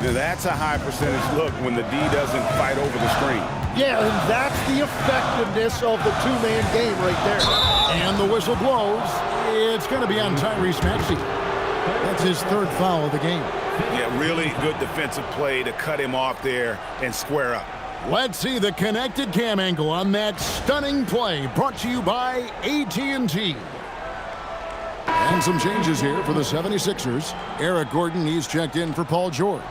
Now, that's a high percentage look when the D doesn't fight over the screen. Yeah, and that's the effectiveness of the 2-man game right there. And the whistle blows. It's going to be on Tyrese Maxey. That's his 3rd foul of the game. Yeah, really good defensive play to cut him off there and square up. Let's see the connected cam angle on that stunning play, brought to you by AT&T. And some changes here for the 76ers. Eric Gordon, he's checked in for Paul George.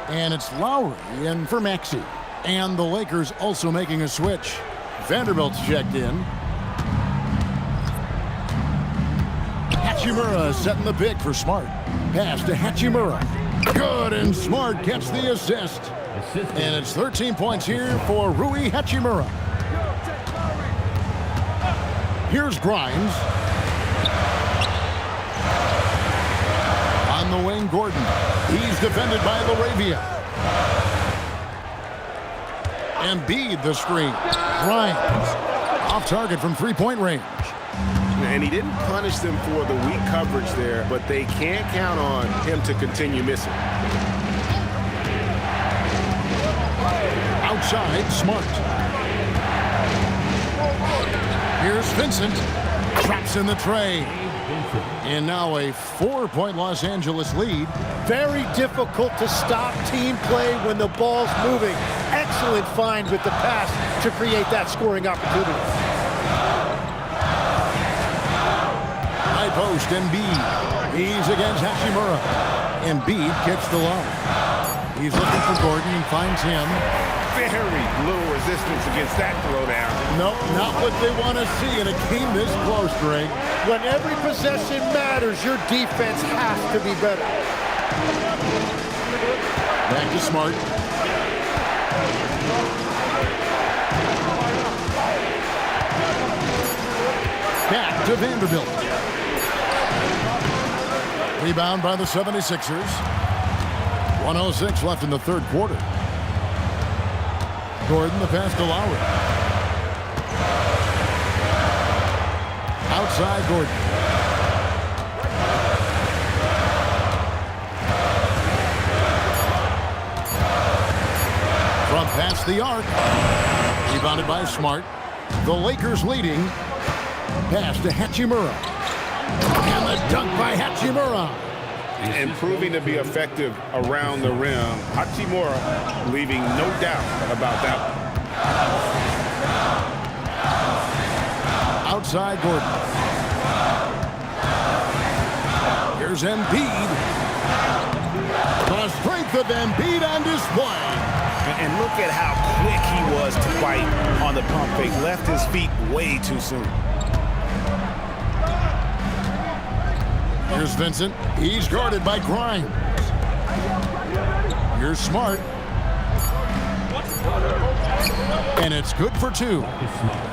And it's Lowry in for Maxey. And the Lakers also making a switch. Vanderbilt's checked in. Hachimura setting the pick for Smart. Pass to Hachimura. Good, and Smart gets the assist. And it's 13 points here for Rui Hachimura. Here's Grimes. On the wing, Gordon. He's defended by LaRavia. Embiid the screen. Grimes off target from three-point range. And he didn't punish them for the weak coverage there, but they can't count on him to continue missing. Outside, Smart. Here's Vincent. Traps in the tray. And now a 4-point Los Angeles lead. Very difficult to stop team play when the ball's moving. Excellent find with the pass to create that scoring opportunity. High post, Embiid. He's against Hachimura. Embiid gets the line. He's looking for Gordon and finds him. Very little resistance against that throwdown. Nope, not what they want to see in a game this close, Greg. When every possession matters, your defense has to be better. Back to Smart. Back to Vanderbilt. Rebound by the 76ers. 1:06 left in the third quarter. Gordon, the pass to Lowry. Outside, Gordon. From past the arc. Rebounded by Smart. The Lakers leading. Pass to Hachimura. And the dunk by Hachimura. And proving to be effective around the rim. Hachimura leaving no doubt about that one. Outside Gordon. Here's Embiid. The strength of Embiid on display. And look at how quick he was to fight on the pump fake. Left his feet way too soon. Here's Vincent. He's guarded by Grimes. Here's Smart. And it's good for two.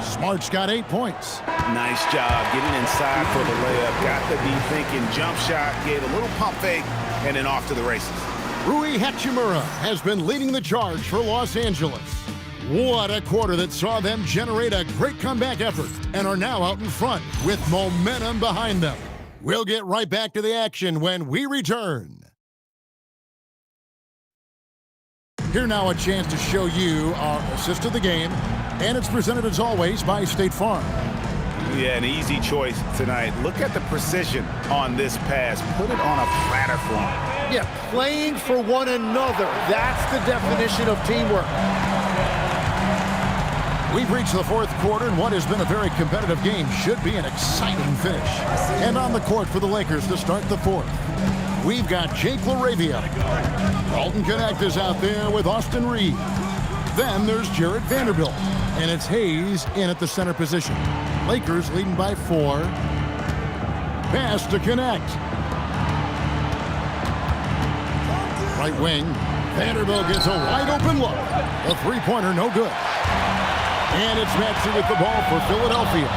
Smart's got 8 points. Nice job getting inside for the layup. Got the deep thinking jump shot, gave a little pump fake, and then off to the races. Rui Hachimura has been leading the charge for Los Angeles. What a quarter that saw them generate a great comeback effort and are now out in front with momentum behind them. We'll get right back to the action when we return. Here now a chance to show you our assist of the game, and it's presented as always by State Farm. Yeah, an easy choice tonight. Look at the precision on this pass. Put it on a platter for him. Yeah, playing for one another. That's the definition of teamwork. We've reached the fourth quarter, and what has been a very competitive game should be an exciting finish. And on the court for the Lakers to start the fourth, we've got Jake LaRavia. Dalton Knecht is out there with Austin Reed. Then there's Jarred Vanderbilt, and it's Hayes in at the center position. Lakers leading by 4. Pass to Knecht. Right wing, Vanderbilt gets a wide open look. A three-pointer, no good. And it's Maxey with the ball for Philadelphia.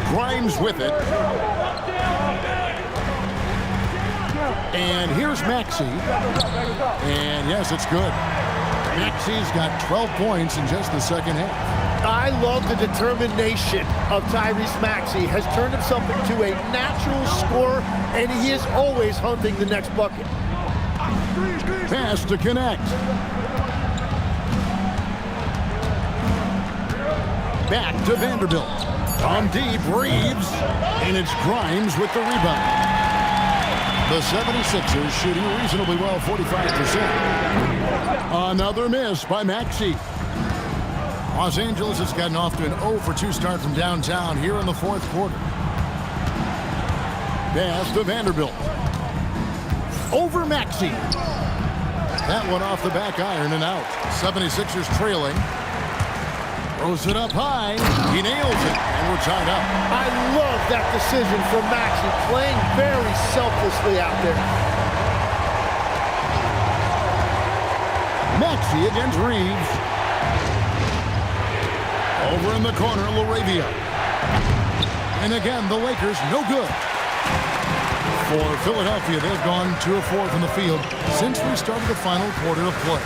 Grimes with it. And here's Maxey. And yes, it's good. Maxey's got 12 points in just the second half. I love the determination of Tyrese Maxey. Has turned himself into a natural scorer, and he is always hunting the next bucket. Pass to Knecht. Back to Vanderbilt. On deep, Reeves. And it's Grimes with the rebound. The 76ers shooting reasonably well, 45%. Another miss by Maxey. Los Angeles has gotten off to an 0-for-2 start from downtown here in the fourth quarter. Pass to Vanderbilt. over Maxey. That one off the back iron and out. 76ers trailing. Throws it up high. He nails it, and we're tied up. I love that decision from Maxey, playing very selflessly out there. Maxey against Reeves. Over in the corner, LaRavia. And again, the Lakers no good. For Philadelphia, they've gone 2 of 4 from the field since we started the final quarter of play.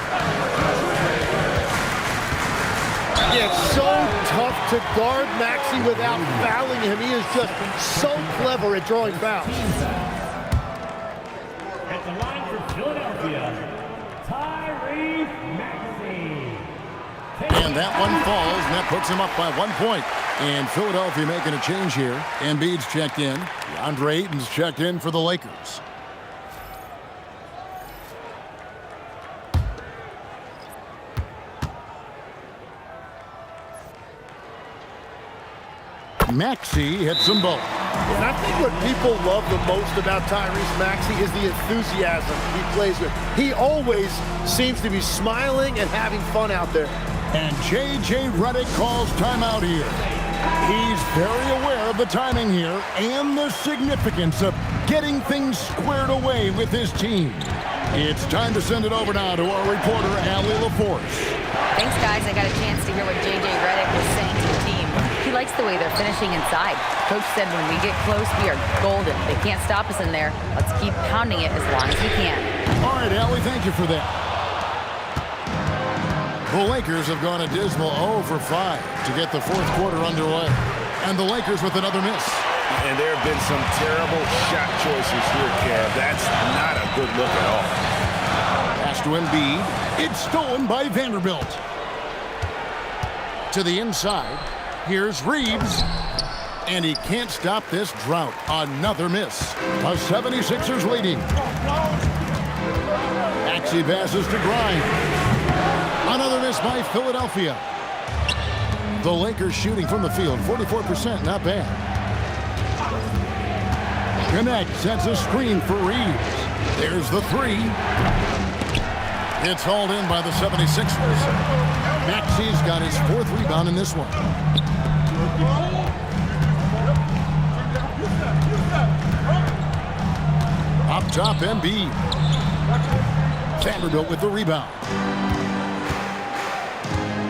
Yeah, it's so tough to guard Maxey without fouling him. He is just so clever at drawing fouls. At the line for Philadelphia, Tyrese Maxey. And that one falls, and that puts him up by 1 point. And Philadelphia making a change here. Embiid's checked in. DeAndre Ayton's checked in for the Lakers. Maxey hits them both. And I think what people love the most about Tyrese Maxey is the enthusiasm he plays with. He always seems to be smiling and having fun out there. And J.J. Redick calls timeout here. He's very aware of the timing here and the significance of getting things squared away with his team. It's time to send it over now to our reporter, Allie LaForce. Thanks, guys. I got a chance to hear what J.J. Redick was saying to the team. He likes the way they're finishing inside. Coach said when we get close, we are golden. They can't stop us in there. Let's keep pounding it as long as we can. All right, Allie, thank you for that. The Lakers have gone a dismal 0 for 5 to get the fourth quarter underway. And the Lakers with another miss. And there have been some terrible shot choices here, Kev. That's not a good look at all. Pass to Embiid. It's stolen by Vanderbilt. To the inside. Here's Reeves. And he can't stop this drought. Another miss. The 76ers leading. Maxey passes to Grimes. Another miss by Philadelphia. The Lakers shooting from the field, 44%, not bad. Connect sets a screen for Reeves. There's the 3. It's hauled in by the 76ers. Maxey's got his 4th rebound in this one. Up top, Embiid. Vanderbilt with the rebound.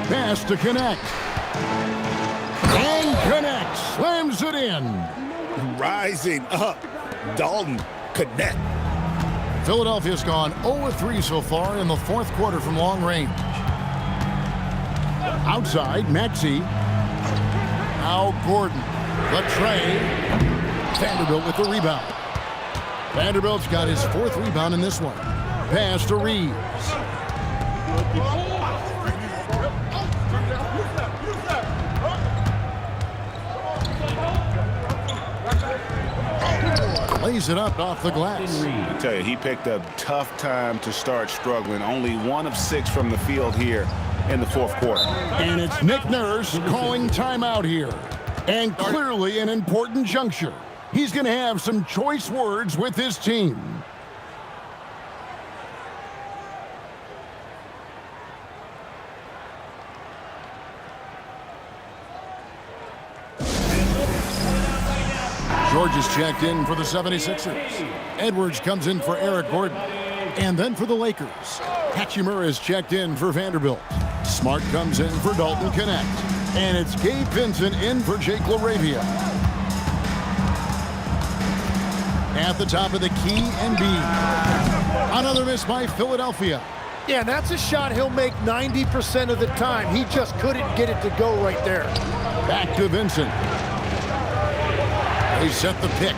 Pass to Connect. And Connect slams it in. Rising up. Dalton Connect. Philadelphia's gone 0-3 so far in the fourth quarter from long range. Outside, Maxey. Now Gordon. The tray. Vanderbilt with the rebound. Vanderbilt's got his 4th rebound in this one. Pass to Reeves. Lays it up off the glass. I tell you, he picked a tough time to start struggling. Only 1 of 6 from the field here in the fourth quarter. And it's Nick Nurse calling timeout here. And clearly an important juncture. He's going to have some choice words with his team. George is checked in for the 76ers. Edwards comes in for Eric Gordon. And then for the Lakers, Hachimura is checked in for Vanderbilt. Smart comes in for Dalton Connect. And it's Gabe Vincent in for Jake LaRavia. At the top of the key, Embiid. Another miss by Philadelphia. Yeah, that's a shot he'll make 90% of the time. He just couldn't get it to go right there. Back to Vincent. They set the pick.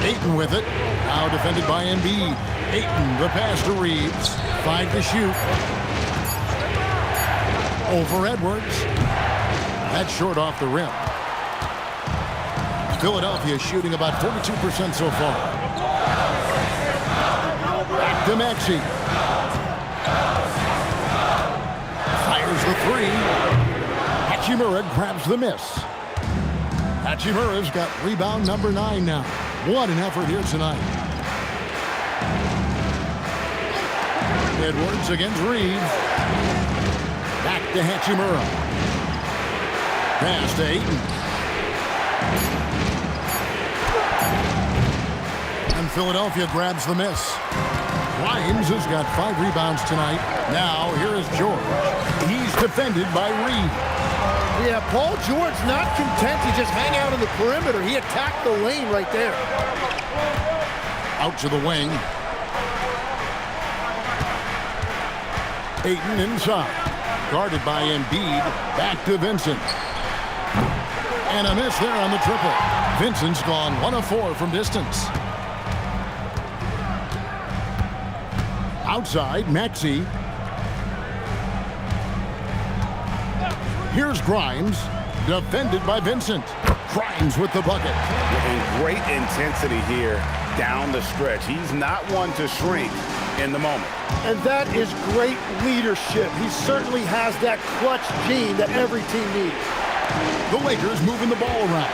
Ayton with it. Now defended by Embiid. Ayton, the pass to Reeves. 5 to shoot. Over Edwards. That's short off the rim. Philadelphia shooting about 42% so far. Back to Maxey. Fires the 3. Hachimura grabs the miss. Hachimura's got rebound number 9 now. What an effort here tonight. Edwards against Reeves. Back to Hachimura. Pass to Ayton. And Philadelphia grabs the miss. Grimes has got 5 rebounds tonight. Now, here is George. He's defended by Reed. Yeah, Paul George not content to just hang out on the perimeter. He attacked the lane right there. Out to the wing. Ayton inside. Guarded by Embiid. Back to Vincent. And a miss there on the triple. Vincent's gone 1 of 4 from distance. Outside, Maxey. Here's Grimes, defended by Vincent. Grimes with the bucket. And great intensity here down the stretch. He's not one to shrink in the moment. And that is great leadership. He certainly has that clutch gene that every team needs. The Lakers moving the ball around.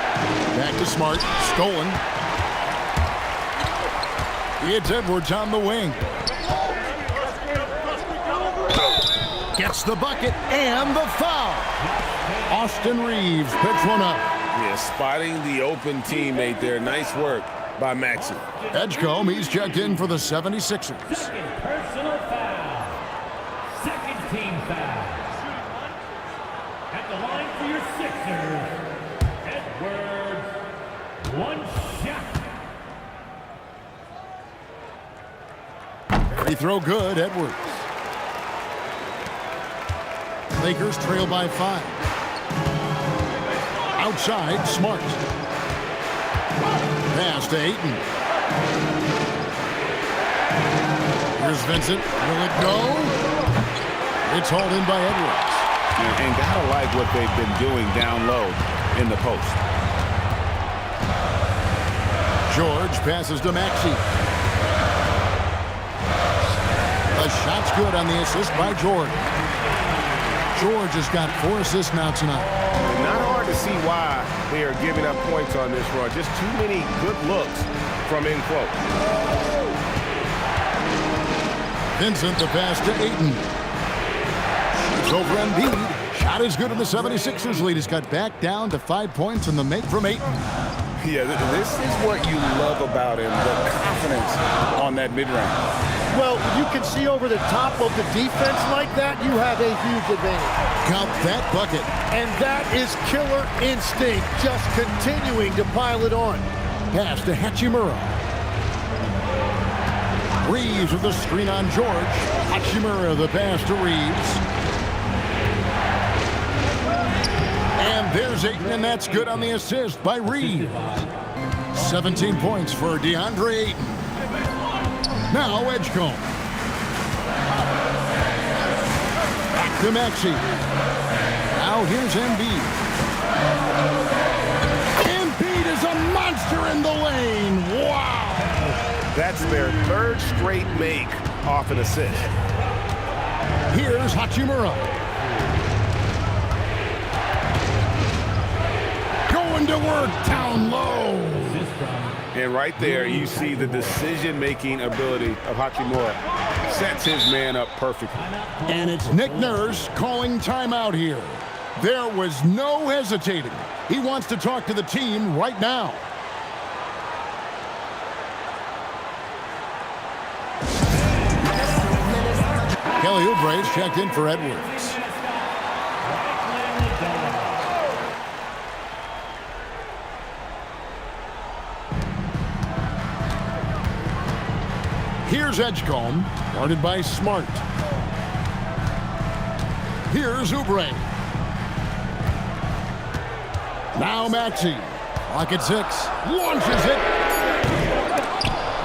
Back to Smart, stolen. It's Edwards on the wing. Gets the bucket and the foul. Austin Reeves picks one up. Yeah, spotting the open teammate there. Nice work by Maxey. Edgecombe, he's checked in for the 76ers. Second personal foul. Second team foul. At the line for your Sixers, Edwards, 1 shot. Free throw good, Edwards. Lakers trail by 5. Outside, Smart. Pass to Ayton. Here's Vincent. Will it go? It's hauled in by Edwards. And gotta like what they've been doing down low in the post. George passes to Maxey. The shot's good on the assist by George. George has got 4 assists now tonight. Not hard to see why they are giving up points on this run. Just too many good looks from in close. Vincent, the pass to Ayton. It's over Embiid. Shot is good in the 76ers lead. He's got back down to 5 points in the make from Ayton. Yeah, this is what you love about him, the confidence on that mid-range. Well, you can see over the top of the defense like that, you have a huge advantage. Count that bucket. And that is killer instinct, just continuing to pile it on. Pass to Hachimura. Reeves with the screen on George. Hachimura the pass to Reeves. And there's Ayton, and that's good on the assist by Reeves. 17 points for DeAndre Ayton. Now Edgecombe. Back to Maxey. Now here's Embiid. Embiid is a monster in the lane. Wow. That's their 3rd straight make off an assist. Here's Hachimura. Going to work down low. And right there, you see the decision-making ability of Hachimura. Sets his man up perfectly. And it's Nick Nurse calling timeout here. There was no hesitating. He wants to talk to the team right now. Kelly Oubre's checked in for Edwards. Here's Edgecombe, guarded by Smart. Here's Oubre. Now Maxey. Clock at 6. Launches it.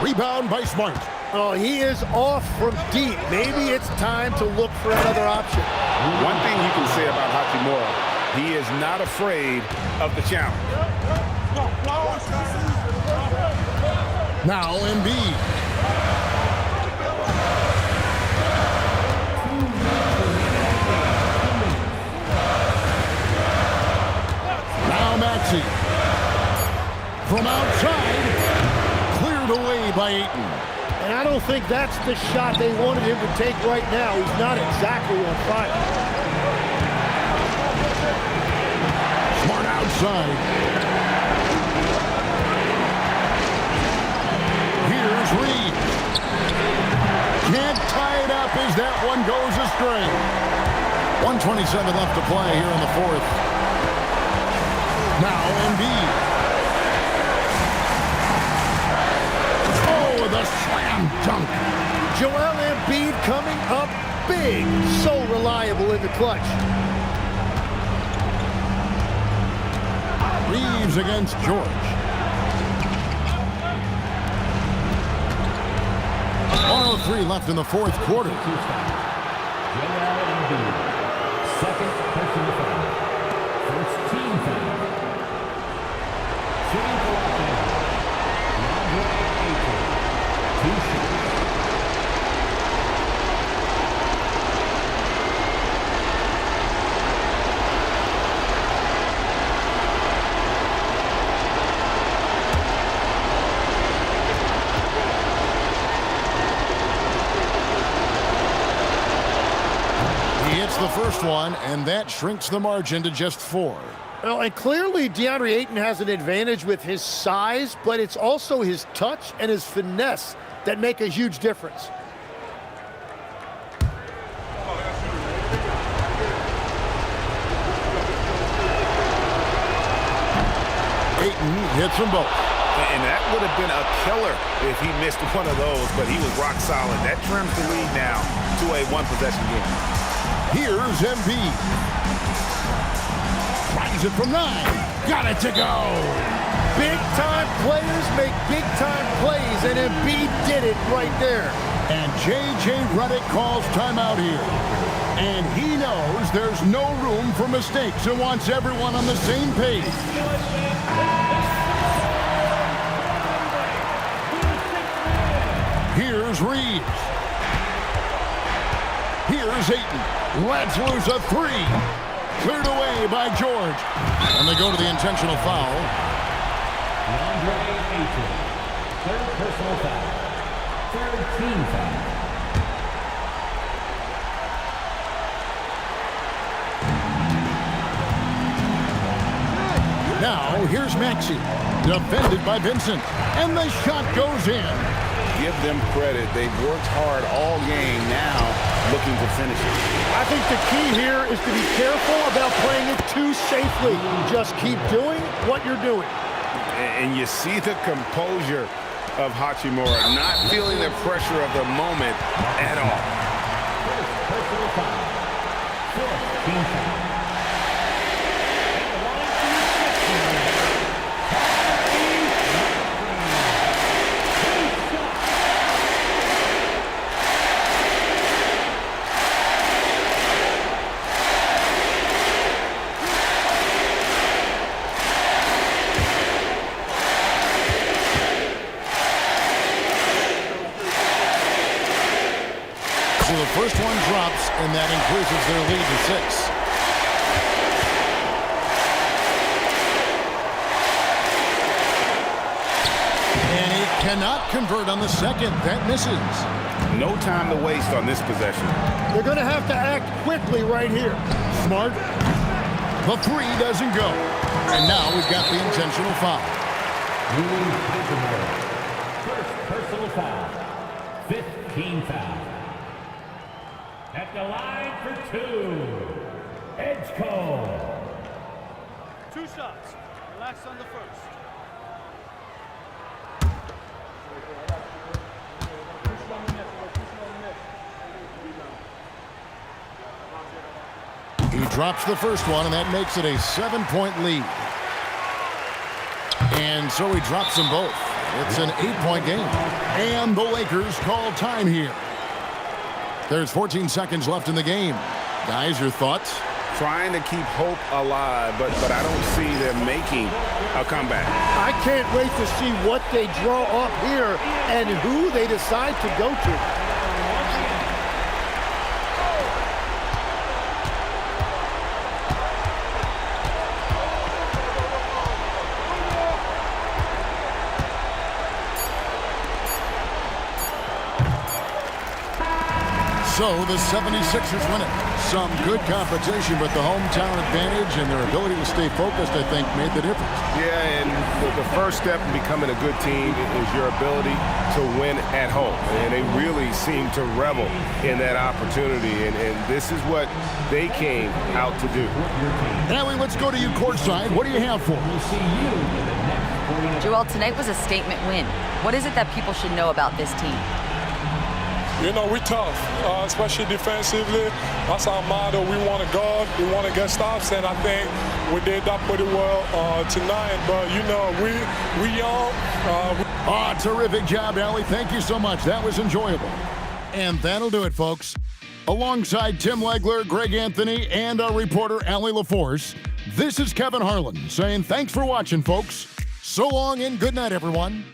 Rebound by Smart. Oh, he is off from deep. Maybe it's time to look for another option. One thing you can say about Hachimura, he is not afraid of the challenge. Now Embiid. Now Maxey. From outside, cleared away by Ayton. And I I don't think that's the shot they wanted him to take right now. He's not exactly on fire. Smart outside. Here's Reed. Can't tie it up as that one goes astray. 1:27 left to play here in the fourth. Now Embiid. Oh, the slam dunk. Joel Embiid coming up big. So reliable in the clutch. Reeves against George. 1:03 left in the fourth quarter. Joel Embiid, second personal foul. First team foul. Shooting for offense, DeAndre Ayton. 2 shots. The first one, and that shrinks the margin to just 4. Well, and clearly DeAndre Ayton has an advantage with his size, but it's also his touch and his finesse that make a huge difference. Ayton hits them both. And that would have been a killer if he missed one of those, but he was rock solid. That trims the lead now to a one-possession game. Here's Embiid. Finds it from 9. Got it to go. Big-time players make big-time plays, and Embiid did it right there. And J.J. Redick calls timeout here. And he knows there's no room for mistakes and wants everyone on the same page. Here's Reeves. Here's Ayton. Lets loose a 3. Cleared away by George. And they go to the intentional foul. DeAndre Ayton, third personal foul. Third team foul. Now, here's Maxey. Defended by Vincent. And the shot goes in. Give them credit. They've worked hard all game, now looking to finish it. I think the key here is to be careful about playing it too safely. Just keep doing what you're doing. And you see the composure of Hachimura, not feeling the pressure of the moment at all. First personal foul. Fourth team foul. So the first one drops, and that increases their lead to 6. And he cannot convert on the second. That misses. No time to waste on this possession. They're going to have to act quickly right here. Smart. The 3 doesn't go. And now we've got the intentional foul. First personal foul. Fifth team foul. At the line for 2, Edgecombe. 2 shots. Relax on the first. He drops the first one, and that makes it a 7-point lead. And so he drops them both. It's an 8-point game. And the Lakers call time here. There's 14 seconds left in the game. Guys, your thoughts? Trying to keep hope alive, but I don't see them making a comeback. I can't wait to see what they draw up here and who they decide to go to. So the 76ers win it. Some good competition, but the hometown advantage and their ability to stay focused, I think, made the difference. Yeah, and the first step in becoming a good team is your ability to win at home. And they really seem to revel in that opportunity, and this is what they came out to do. Allie, let's go to you courtside. What do you have for us? Joel, tonight was a statement win. What is it that people should know about this team? You know, we're tough, especially defensively. That's our motto. We want to guard, we want to get stops, and I think we did that pretty well tonight. But, you know, we young. Terrific job, Allie. Thank you so much. That was enjoyable. And that'll do it, folks. Alongside Tim Legler, Greg Anthony, and our reporter, Allie LaForce, this is Kevin Harlan saying thanks for watching, folks. So long and good night, everyone.